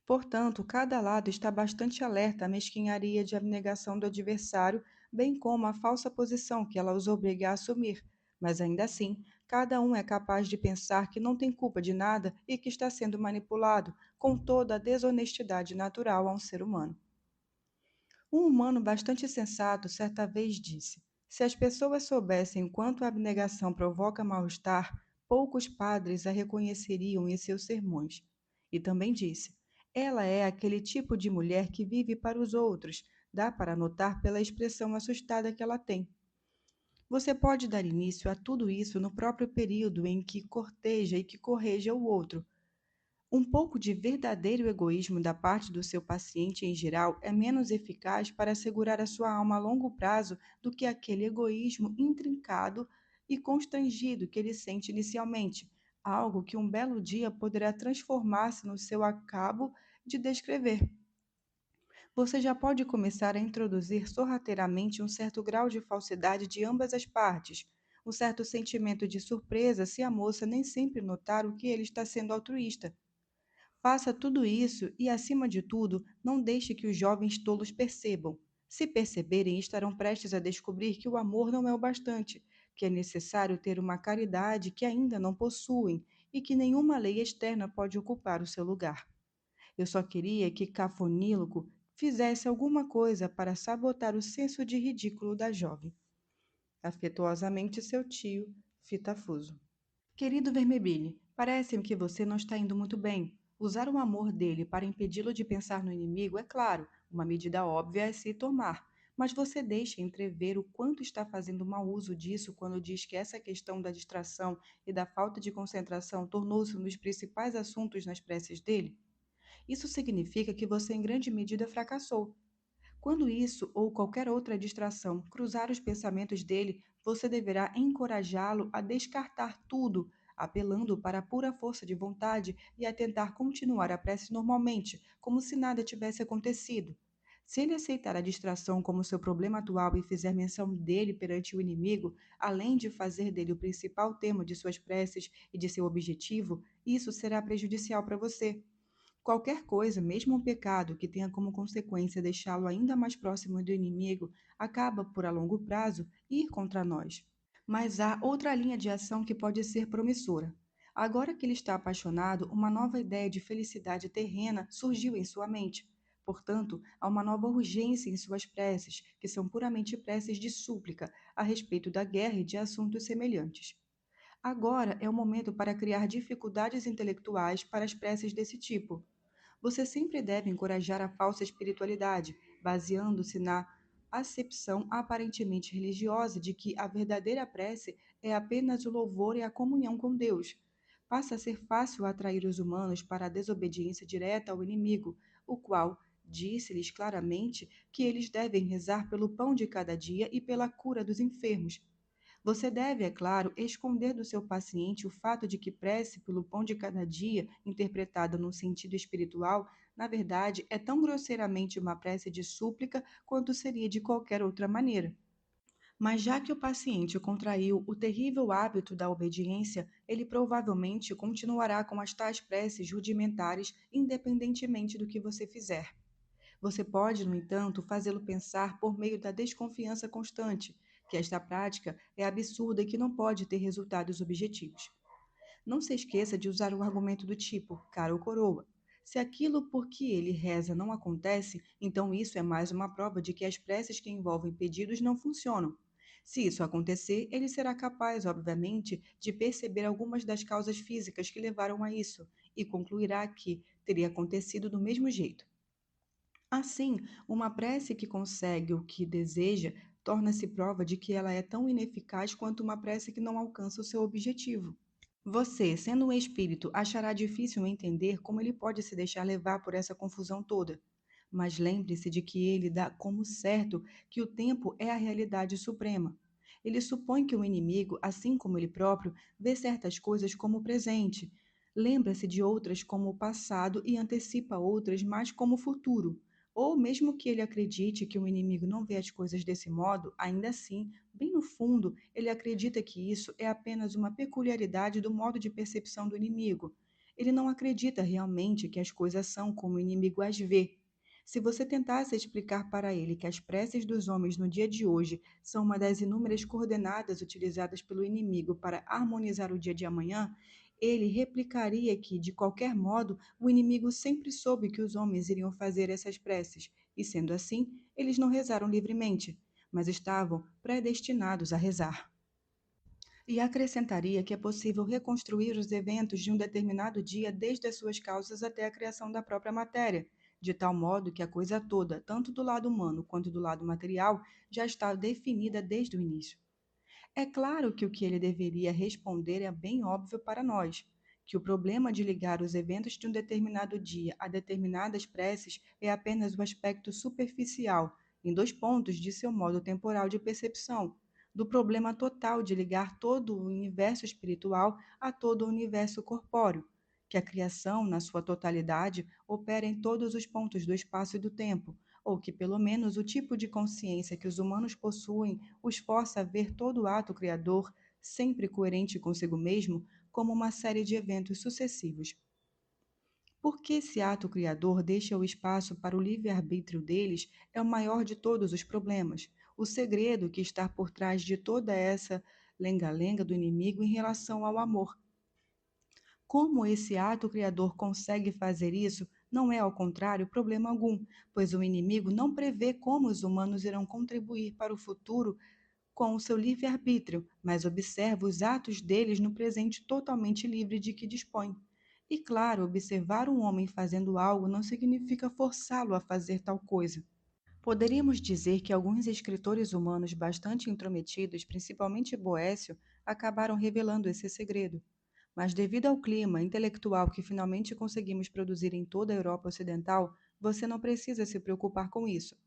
Portanto, cada lado está bastante alerta à mesquinharia de abnegação do adversário, bem como à falsa posição que ela os obriga a assumir. Mas ainda assim, cada um é capaz de pensar que não tem culpa de nada e que está sendo manipulado, com toda a desonestidade natural a um ser humano. Um humano bastante sensato certa vez disse: se as pessoas soubessem o quanto a abnegação provoca mal-estar, poucos padres a reconheceriam em seus sermões. E também disse: ela é aquele tipo de mulher que vive para os outros, dá para notar pela expressão assustada que ela tem. Você pode dar início a tudo isso no próprio período em que corteja e que correja o outro. Um pouco de verdadeiro egoísmo da parte do seu paciente em geral é menos eficaz para assegurar a sua alma a longo prazo do que aquele egoísmo intrincado e constrangido que ele sente inicialmente, algo que um belo dia poderá transformar-se no seu acabo de descrever. Você já pode começar a introduzir sorrateiramente um certo grau de falsidade de ambas as partes, um certo sentimento de surpresa se a moça nem sempre notar o que ele está sendo altruísta. Faça tudo isso e, acima de tudo, não deixe que os jovens tolos percebam. Se perceberem, estarão prestes a descobrir que o amor não é o bastante, que é necessário ter uma caridade que ainda não possuem e que nenhuma lei externa pode ocupar o seu lugar. Eu só queria que Cafoníloco fizesse alguma coisa para sabotar o senso de ridículo da jovem. Afetuosamente seu tio, Fitafuso. Querido Vermebile, parece-me que você não está indo muito bem. Usar o amor dele para impedi-lo de pensar no inimigo é claro, uma medida óbvia a se tomar. Mas você deixa entrever o quanto está fazendo mau uso disso quando diz que essa questão da distração e da falta de concentração tornou-se um dos principais assuntos nas preces dele? Isso significa que você em grande medida fracassou. Quando isso ou qualquer outra distração cruzar os pensamentos dele, você deverá encorajá-lo a descartar tudo, apelando para a pura força de vontade e a tentar continuar a prece normalmente, como se nada tivesse acontecido. Se ele aceitar a distração como seu problema atual e fizer menção dele perante o inimigo, além de fazer dele o principal tema de suas preces e de seu objetivo, isso será prejudicial para você. Qualquer coisa, mesmo um pecado, que tenha como consequência deixá-lo ainda mais próximo do inimigo, acaba, por a longo prazo, ir contra nós. Mas há outra linha de ação que pode ser promissora. Agora que ele está apaixonado, uma nova ideia de felicidade terrena surgiu em sua mente. Portanto, há uma nova urgência em suas preces, que são puramente preces de súplica a respeito da guerra e de assuntos semelhantes. Agora é o momento para criar dificuldades intelectuais para as preces desse tipo. Você sempre deve encorajar a falsa espiritualidade, baseando-se na acepção aparentemente religiosa de que a verdadeira prece é apenas o louvor e a comunhão com Deus. Passa a ser fácil atrair os humanos para a desobediência direta ao inimigo, o qual disse-lhes claramente que eles devem rezar pelo pão de cada dia e pela cura dos enfermos. Você deve, é claro, esconder do seu paciente o fato de que prece pelo pão de cada dia, interpretada no sentido espiritual, na verdade é tão grosseiramente uma prece de súplica quanto seria de qualquer outra maneira. Mas já que o paciente contraiu o terrível hábito da obediência, ele provavelmente continuará com as tais preces rudimentares, independentemente do que você fizer. Você pode, no entanto, fazê-lo pensar por meio da desconfiança constante, que esta prática é absurda e que não pode ter resultados objetivos. Não se esqueça de usar o argumento do tipo, cara ou coroa. Se aquilo por que ele reza não acontece, então isso é mais uma prova de que as preces que envolvem pedidos não funcionam. Se isso acontecer, ele será capaz, obviamente, de perceber algumas das causas físicas que levaram a isso e concluirá que teria acontecido do mesmo jeito. Assim, uma prece que consegue o que deseja torna-se prova de que ela é tão ineficaz quanto uma prece que não alcança o seu objetivo. Você, sendo um espírito, achará difícil entender como ele pode se deixar levar por essa confusão toda. Mas lembre-se de que ele dá como certo que o tempo é a realidade suprema. Ele supõe que o inimigo, assim como ele próprio, vê certas coisas como presente, lembra-se de outras como o passado e antecipa outras mais como o futuro. Ou mesmo que ele acredite que o inimigo não vê as coisas desse modo, ainda assim, bem no fundo, ele acredita que isso é apenas uma peculiaridade do modo de percepção do inimigo. Ele não acredita realmente que as coisas são como o inimigo as vê. Se você tentasse explicar para ele que as preces dos homens no dia de hoje são uma das inúmeras coordenadas utilizadas pelo inimigo para harmonizar o dia de amanhã, ele replicaria que, de qualquer modo, o inimigo sempre soube que os homens iriam fazer essas preces, e sendo assim, eles não rezaram livremente, mas estavam predestinados a rezar. E acrescentaria que é possível reconstruir os eventos de um determinado dia desde as suas causas até a criação da própria matéria, de tal modo que a coisa toda, tanto do lado humano quanto do lado material, já está definida desde o início. É claro que o que ele deveria responder é bem óbvio para nós, que o problema de ligar os eventos de um determinado dia a determinadas preces é apenas o aspecto superficial, em dois pontos de seu modo temporal de percepção, do problema total de ligar todo o universo espiritual a todo o universo corpóreo, que a criação, na sua totalidade, opera em todos os pontos do espaço e do tempo, ou que pelo menos o tipo de consciência que os humanos possuem os força a ver todo o ato criador, sempre coerente consigo mesmo, como uma série de eventos sucessivos. Porque esse ato criador deixa o espaço para o livre-arbítrio deles é o maior de todos os problemas. O segredo que está por trás de toda essa lenga-lenga do inimigo em relação ao amor. Como esse ato criador consegue fazer isso, não é, ao contrário, problema algum, pois o inimigo não prevê como os humanos irão contribuir para o futuro com o seu livre-arbítrio, mas observa os atos deles no presente totalmente livre de que dispõe. E claro, observar um homem fazendo algo não significa forçá-lo a fazer tal coisa. Poderíamos dizer que alguns escritores humanos bastante intrometidos, principalmente Boécio, acabaram revelando esse segredo. Mas devido ao clima intelectual que finalmente conseguimos produzir em toda a Europa Ocidental, você não precisa se preocupar com isso.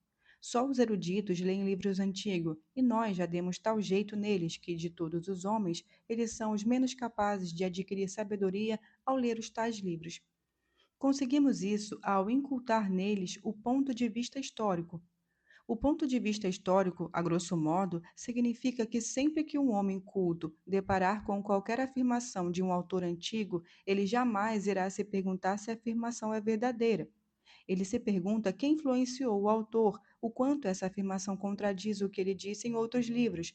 Só os eruditos leem livros antigos, e nós já demos tal jeito neles que, de todos os homens, eles são os menos capazes de adquirir sabedoria ao ler os tais livros. Conseguimos isso ao incultar neles o ponto de vista histórico. O ponto de vista histórico, a grosso modo, significa que sempre que um homem culto deparar com qualquer afirmação de um autor antigo, ele jamais irá se perguntar se a afirmação é verdadeira. Ele se pergunta quem influenciou o autor, o quanto essa afirmação contradiz o que ele disse em outros livros,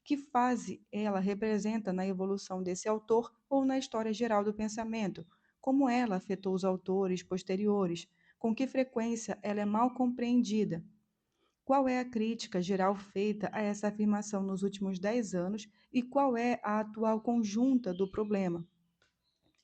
que fase ela representa na evolução desse autor ou na história geral do pensamento, como ela afetou os autores posteriores, com que frequência ela é mal compreendida. Qual é a crítica geral feita a essa afirmação nos últimos 10 anos e qual é a atual conjunta do problema?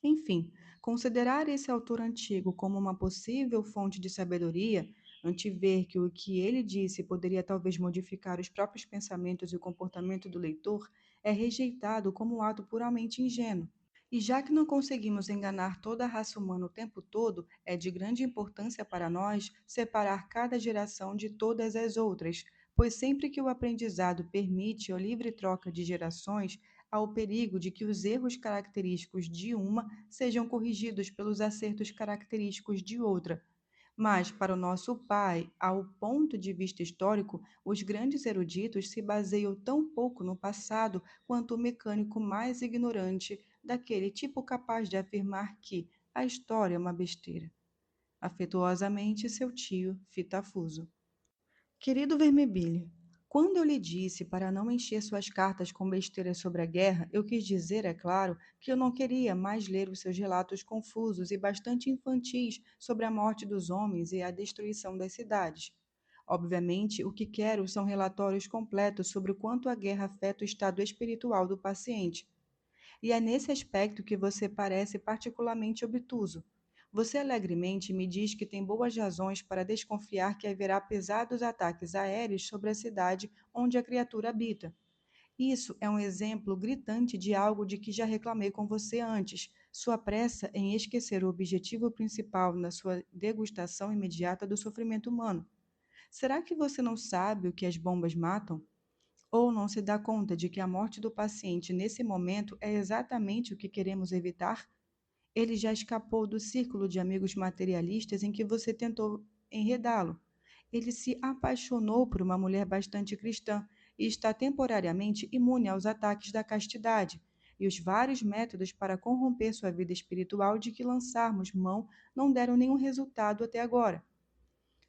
Enfim, considerar esse autor antigo como uma possível fonte de sabedoria, antever que o que ele disse poderia talvez modificar os próprios pensamentos e o comportamento do leitor, é rejeitado como um ato puramente ingênuo. E já que não conseguimos enganar toda a raça humana o tempo todo, é de grande importância para nós separar cada geração de todas as outras, pois sempre que o aprendizado permite a livre troca de gerações, há o perigo de que os erros característicos de uma sejam corrigidos pelos acertos característicos de outra. Mas, para o nosso pai, ao ponto de vista histórico, os grandes eruditos se baseiam tão pouco no passado quanto o mecânico mais ignorante daquele tipo capaz de afirmar que a história é uma besteira. Afetuosamente, seu tio, Fitafuso. Querido Vermebile, quando eu lhe disse para não encher suas cartas com besteiras sobre a guerra, eu quis dizer, é claro, que eu não queria mais ler os seus relatos confusos e bastante infantis sobre a morte dos homens e a destruição das cidades. Obviamente, o que quero são relatórios completos sobre o quanto a guerra afeta o estado espiritual do paciente. E é nesse aspecto que você parece particularmente obtuso. Você alegremente me diz que tem boas razões para desconfiar que haverá pesados ataques aéreos sobre a cidade onde a criatura habita. Isso é um exemplo gritante de algo de que já reclamei com você antes, sua pressa em esquecer o objetivo principal na sua degustação imediata do sofrimento humano. Será que você não sabe o que as bombas matam? ou não se dá conta de que a morte do paciente nesse momento é exatamente o que queremos evitar? Ele já escapou do círculo de amigos materialistas em que você tentou enredá-lo. Ele se apaixonou por uma mulher bastante cristã e está temporariamente imune aos ataques da castidade e os vários métodos para corromper sua vida espiritual de que lançarmos mão não deram nenhum resultado até agora.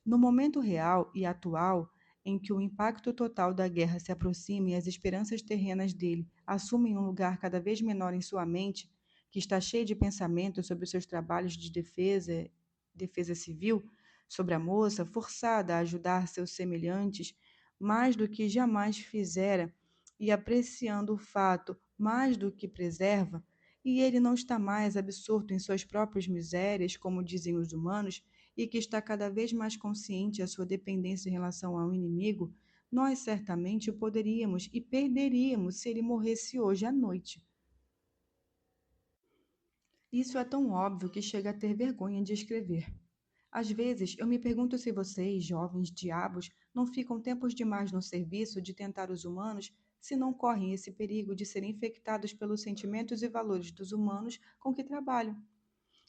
No momento real e atual, em que o impacto total da guerra se aproxima e as esperanças terrenas dele assumem um lugar cada vez menor em sua mente, que está cheia de pensamentos sobre os seus trabalhos de defesa civil, sobre a moça forçada a ajudar seus semelhantes mais do que jamais fizera e apreciando o fato mais do que preserva, e ele não está mais absorto em suas próprias misérias, como dizem os humanos, e que está cada vez mais consciente da sua dependência em relação ao inimigo, nós certamente o poderíamos e perderíamos se ele morresse hoje à noite. Isso é tão óbvio que chega a ter vergonha de escrever. Às vezes, eu me pergunto se vocês, jovens diabos, não ficam tempos demais no serviço de tentar os humanos, se não correm esse perigo de serem infectados pelos sentimentos e valores dos humanos com que trabalham.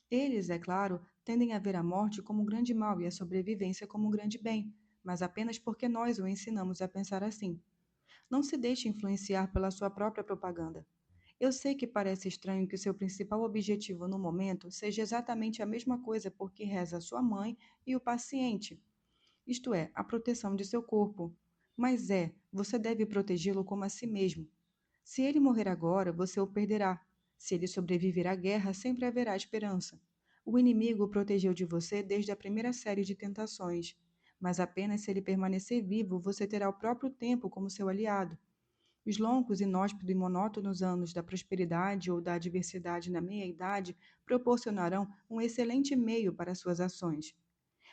Eles, é claro, tendem a ver a morte como um grande mal e a sobrevivência como um grande bem, mas apenas porque nós o ensinamos a pensar assim. Não se deixe influenciar pela sua própria propaganda. Eu sei que parece estranho que seu principal objetivo no momento seja exatamente a mesma coisa por que reza sua mãe e o paciente, isto é, a proteção de seu corpo. Mas você deve protegê-lo como a si mesmo. Se ele morrer agora, você o perderá. Se ele sobreviver à guerra, sempre haverá esperança. O inimigo o protegeu de você desde a primeira série de tentações, mas apenas se ele permanecer vivo, você terá o próprio tempo como seu aliado. Os longos, inóspitos e monótonos anos da prosperidade ou da adversidade na meia-idade proporcionarão um excelente meio para suas ações.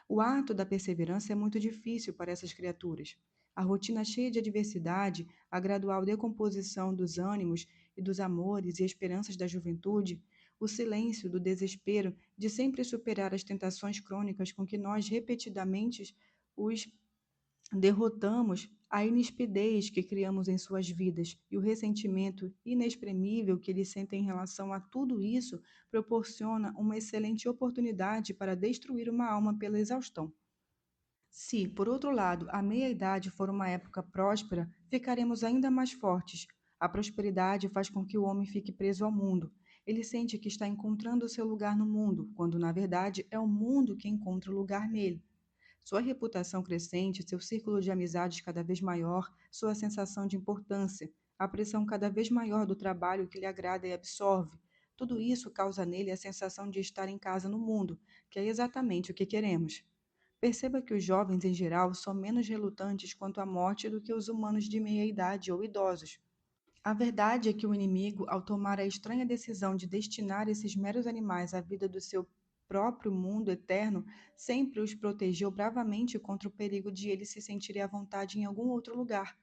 O ato da perseverança é muito difícil para essas criaturas. A rotina cheia de adversidade, a gradual decomposição dos ânimos e dos amores e esperanças da juventude, o silêncio do desespero de sempre superar as tentações crônicas com que nós repetidamente os derrotamos, a inexpidez que criamos em suas vidas e o ressentimento inexprimível que eles sentem em relação a tudo isso proporciona uma excelente oportunidade para destruir uma alma pela exaustão. Se, por outro lado, a meia-idade for uma época próspera, ficaremos ainda mais fortes. A prosperidade faz com que o homem fique preso ao mundo. Ele sente que está encontrando o seu lugar no mundo, quando na verdade é o mundo que encontra o lugar nele. Sua reputação crescente, seu círculo de amizades cada vez maior, sua sensação de importância, a pressão cada vez maior do trabalho que lhe agrada e absorve. Tudo isso causa nele a sensação de estar em casa no mundo, que é exatamente o que queremos. Perceba que os jovens em geral são menos relutantes quanto à morte do que os humanos de meia idade ou idosos. A verdade é que o inimigo, ao tomar a estranha decisão de destinar esses meros animais à vida do seu próprio mundo eterno, sempre os protegeu bravamente contra o perigo de eles se sentirem à vontade em algum outro lugar.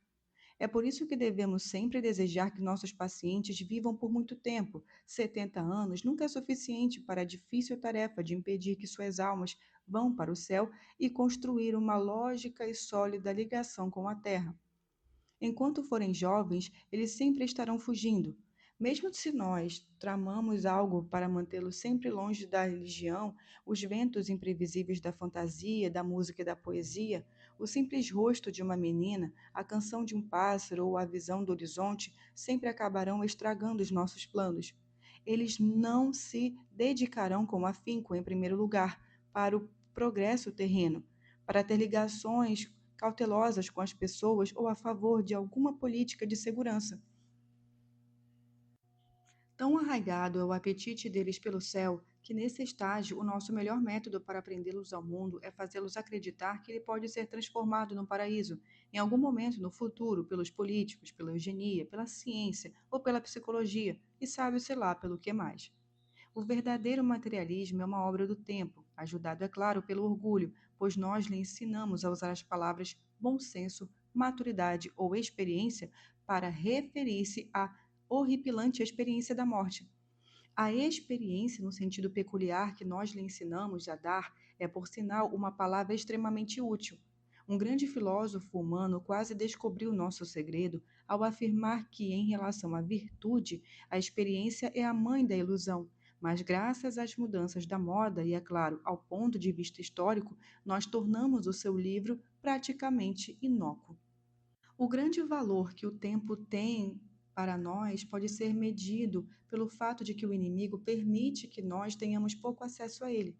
É por isso que devemos sempre desejar que nossos pacientes vivam por muito tempo. 70 anos nunca é suficiente para a difícil tarefa de impedir que suas almas vão para o céu e construir uma lógica e sólida ligação com a terra. Enquanto forem jovens, eles sempre estarão fugindo. Mesmo se nós tramamos algo para mantê-los sempre longe da religião, os ventos imprevisíveis da fantasia, da música e da poesia, o simples rosto de uma menina, a canção de um pássaro ou a visão do horizonte sempre acabarão estragando os nossos planos. Eles não se dedicarão com afinco, em primeiro lugar, para o progresso terreno, para ter ligações cautelosas com as pessoas ou a favor de alguma política de segurança. Tão arraigado é o apetite deles pelo céu que, nesse estágio, o nosso melhor método para prendê-los ao mundo é fazê-los acreditar que ele pode ser transformado num paraíso, em algum momento no futuro, pelos políticos, pela eugenia, pela ciência ou pela psicologia, e sabe-se lá pelo que mais. O verdadeiro materialismo é uma obra do tempo, ajudado, é claro, pelo orgulho, pois nós lhe ensinamos a usar as palavras bom senso, maturidade ou experiência para referir-se à horripilante experiência da morte. A experiência, no sentido peculiar que nós lhe ensinamos a dar, é, por sinal, uma palavra extremamente útil. Um grande filósofo humano quase descobriu nosso segredo ao afirmar que, em relação à virtude, a experiência é a mãe da ilusão. Mas, graças às mudanças da moda e, é claro, ao ponto de vista histórico, nós tornamos o seu livro praticamente inócuo. O grande valor que o tempo tem para nós pode ser medido pelo fato de que o inimigo permite que nós tenhamos pouco acesso a ele.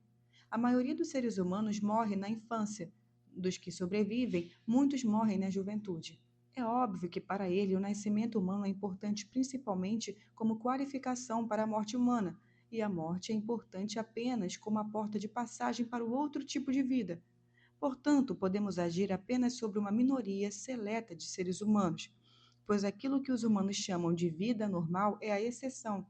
A maioria dos seres humanos morre na infância. Dos que sobrevivem, muitos morrem na juventude. É óbvio que para ele o nascimento humano é importante principalmente como qualificação para a morte humana, e a morte é importante apenas como a porta de passagem para o outro tipo de vida. Portanto, podemos agir apenas sobre uma minoria seleta de seres humanos, pois aquilo que os humanos chamam de vida normal é a exceção.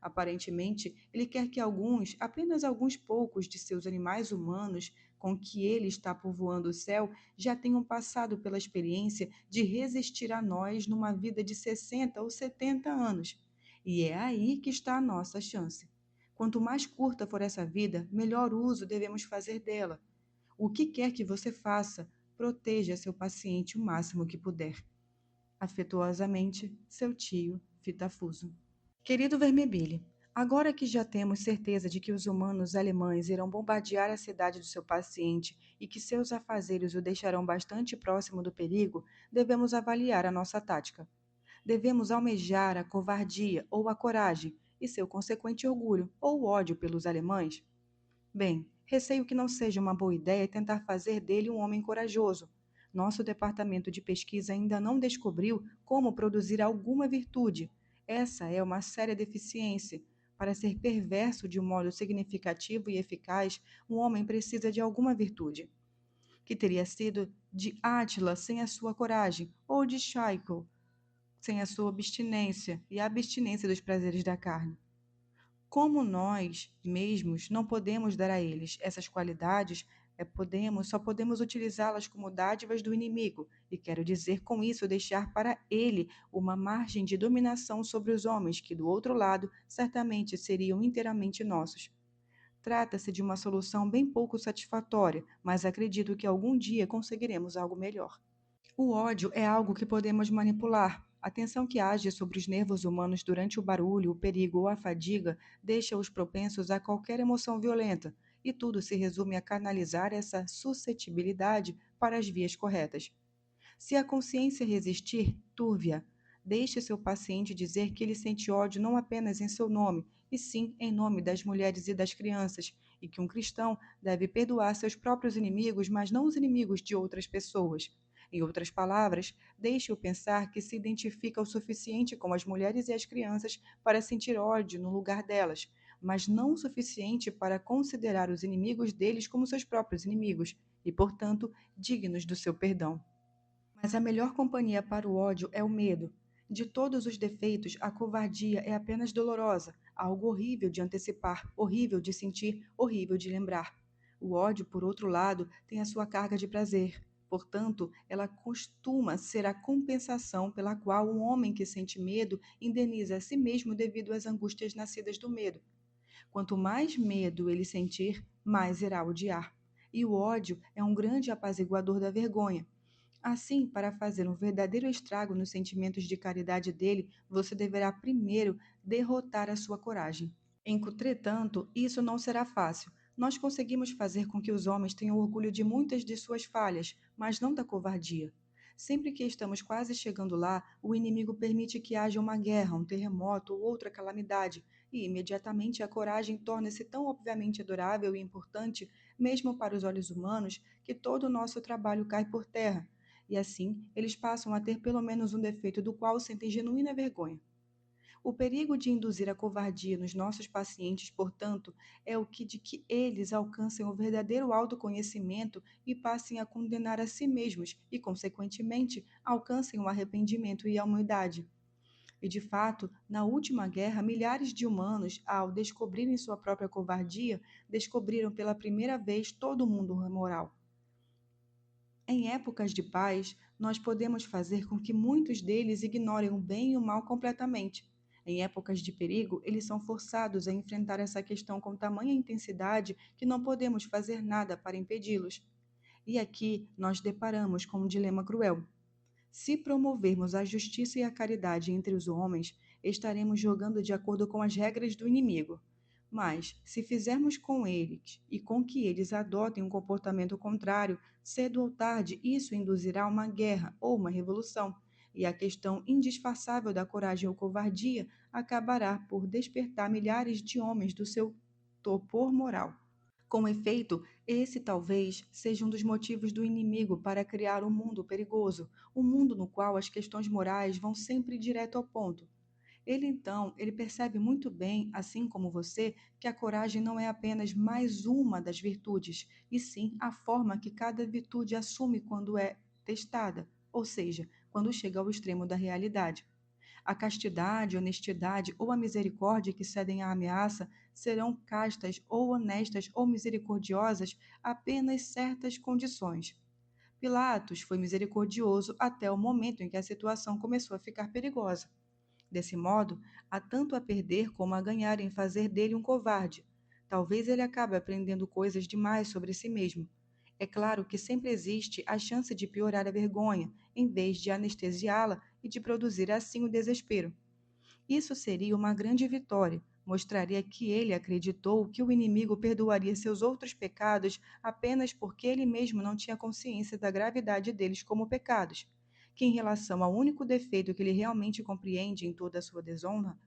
Aparentemente, ele quer que alguns, apenas alguns poucos de seus animais humanos com que ele está povoando o céu, já tenham passado pela experiência de resistir a nós numa vida de 60 ou 70 anos. E é aí que está a nossa chance. Quanto mais curta for essa vida, melhor uso devemos fazer dela. O que quer que você faça, proteja seu paciente o máximo que puder. Afetuosamente, seu tio Fitafuso. Querido Vermebile, agora que já temos certeza de que os humanos alemães irão bombardear a cidade do seu paciente e que seus afazeres o deixarão bastante próximo do perigo, devemos avaliar a nossa tática. Devemos almejar a covardia ou a coragem e seu consequente orgulho ou ódio pelos alemães? Bem, receio que não seja uma boa ideia tentar fazer dele um homem corajoso. Nosso departamento de pesquisa ainda não descobriu como produzir alguma virtude. Essa é uma séria deficiência. Para ser perverso de um modo significativo e eficaz, um homem precisa de alguma virtude. Que teria sido de Átila sem a sua coragem, ou de Schaikel sem a sua abstinência e a abstinência dos prazeres da carne. Como nós mesmos não podemos dar a eles essas qualidades, só podemos utilizá-las como dádivas do inimigo, e quero dizer com isso deixar para ele uma margem de dominação sobre os homens que, do outro lado, certamente seriam inteiramente nossos. Trata-se de uma solução bem pouco satisfatória, mas acredito que algum dia conseguiremos algo melhor. O ódio é algo que podemos manipular. A tensão que age sobre os nervos humanos durante o barulho, o perigo ou a fadiga deixa-os propensos a qualquer emoção violenta, e tudo se resume a canalizar essa suscetibilidade para as vias corretas. Se a consciência resistir, turve-a. Deixe seu paciente dizer que ele sente ódio não apenas em seu nome, e sim em nome das mulheres e das crianças, e que um cristão deve perdoar seus próprios inimigos, mas não os inimigos de outras pessoas. Em outras palavras, deixe-o pensar que se identifica o suficiente com as mulheres e as crianças para sentir ódio no lugar delas, mas não o suficiente para considerar os inimigos deles como seus próprios inimigos, e, portanto, dignos do seu perdão. Mas a melhor companhia para o ódio é o medo. De todos os defeitos, a covardia é apenas dolorosa, algo horrível de antecipar, horrível de sentir, horrível de lembrar. O ódio, por outro lado, tem a sua carga de prazer. Portanto, ela costuma ser a compensação pela qual um homem que sente medo indeniza a si mesmo devido às angústias nascidas do medo. Quanto mais medo ele sentir, mais irá odiar. E o ódio é um grande apaziguador da vergonha. Assim, para fazer um verdadeiro estrago nos sentimentos de caridade dele, você deverá primeiro derrotar a sua coragem. Entretanto, isso não será fácil. Nós conseguimos fazer com que os homens tenham orgulho de muitas de suas falhas, mas não da covardia. Sempre que estamos quase chegando lá, o inimigo permite que haja uma guerra, um terremoto ou outra calamidade, e imediatamente a coragem torna-se tão obviamente adorável e importante, mesmo para os olhos humanos, que todo o nosso trabalho cai por terra. E assim, eles passam a ter pelo menos um defeito do qual sentem genuína vergonha. O perigo de induzir a covardia nos nossos pacientes, portanto, é o que de que eles alcancem o verdadeiro autoconhecimento e passem a condenar a si mesmos e, consequentemente, alcancem o arrependimento e a humildade. E, de fato, na última guerra, milhares de humanos, ao descobrirem sua própria covardia, descobriram pela primeira vez todo o mundo moral. Em épocas de paz, nós podemos fazer com que muitos deles ignorem o bem e o mal completamente. Em épocas de perigo, eles são forçados a enfrentar essa questão com tamanha intensidade que não podemos fazer nada para impedi-los. E aqui nós deparamos com um dilema cruel. Se promovermos a justiça e a caridade entre os homens, estaremos jogando de acordo com as regras do inimigo. Mas, se fizermos com eles e com que eles adotem um comportamento contrário, cedo ou tarde isso induzirá uma guerra ou uma revolução, e a questão indisfarçável da coragem ou covardia acabará por despertar milhares de homens do seu torpor moral. Com efeito, esse talvez seja um dos motivos do inimigo para criar um mundo perigoso, um mundo no qual as questões morais vão sempre direto ao ponto. Ele percebe muito bem, assim como você, que a coragem não é apenas mais uma das virtudes, e sim a forma que cada virtude assume quando é testada, ou seja, quando chega ao extremo da realidade. A castidade, honestidade ou a misericórdia que cedem à ameaça serão castas ou honestas ou misericordiosas apenas certas condições. Pilatos foi misericordioso até o momento em que a situação começou a ficar perigosa. Desse modo, há tanto a perder como a ganhar em fazer dele um covarde. Talvez ele acabe aprendendo coisas demais sobre si mesmo. É claro que sempre existe a chance de piorar a vergonha, em vez de anestesiá-la e de produzir assim o desespero. Isso seria uma grande vitória. Mostraria que ele acreditou que o inimigo perdoaria seus outros pecados apenas porque ele mesmo não tinha consciência da gravidade deles como pecados. Que, em relação ao único defeito que ele realmente compreende em toda a sua desonra,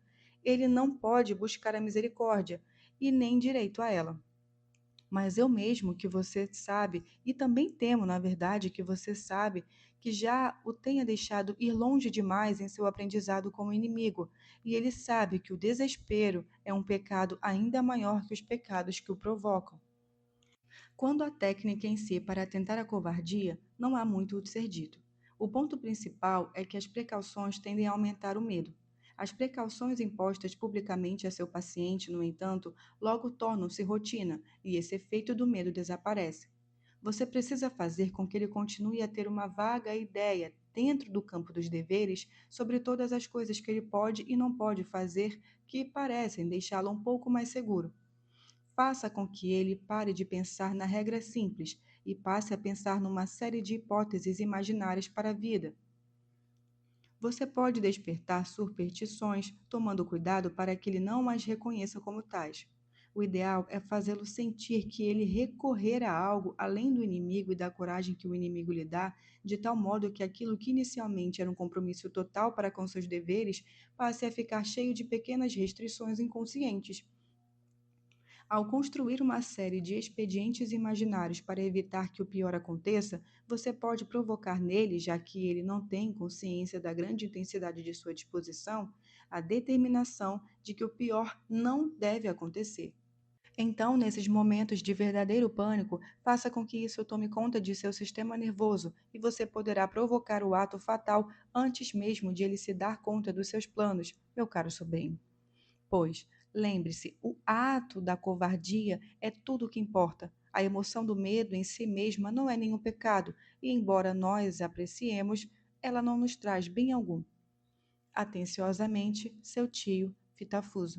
ele não pode buscar a misericórdia e nem direito a ela. Mas eu mesmo que você sabe, e também temo, na verdade, que você sabe, que já o tenha deixado ir longe demais em seu aprendizado como inimigo, e ele sabe que o desespero é um pecado ainda maior que os pecados que o provocam. Quando a técnica em si para tentar a covardia, não há muito o ser dito. O ponto principal é que as precauções tendem a aumentar o medo. As precauções impostas publicamente a seu paciente, no entanto, logo tornam-se rotina e esse efeito do medo desaparece. Você precisa fazer com que ele continue a ter uma vaga ideia, dentro do campo dos deveres, sobre todas as coisas que ele pode e não pode fazer que parecem deixá-lo um pouco mais seguro. Faça com que ele pare de pensar na regra simples e passe a pensar numa série de hipóteses imaginárias para a vida. Você pode despertar superstições, tomando cuidado para que ele não as reconheça como tais. O ideal é fazê-lo sentir que ele recorrer a algo além do inimigo e da coragem que o inimigo lhe dá, de tal modo que aquilo que inicialmente era um compromisso total para com seus deveres passe a ficar cheio de pequenas restrições inconscientes. Ao construir uma série de expedientes imaginários para evitar que o pior aconteça, você pode provocar nele, já que ele não tem consciência da grande intensidade de sua disposição, a determinação de que o pior não deve acontecer. Então, nesses momentos de verdadeiro pânico, faça com que isso tome conta de seu sistema nervoso e você poderá provocar o ato fatal antes mesmo de ele se dar conta dos seus planos, meu caro sobrinho. Pois, lembre-se, o ato da covardia é tudo o que importa. A emoção do medo em si mesma não é nenhum pecado, e embora nós a apreciemos, ela não nos traz bem algum. Atenciosamente, seu tio Fitafuso.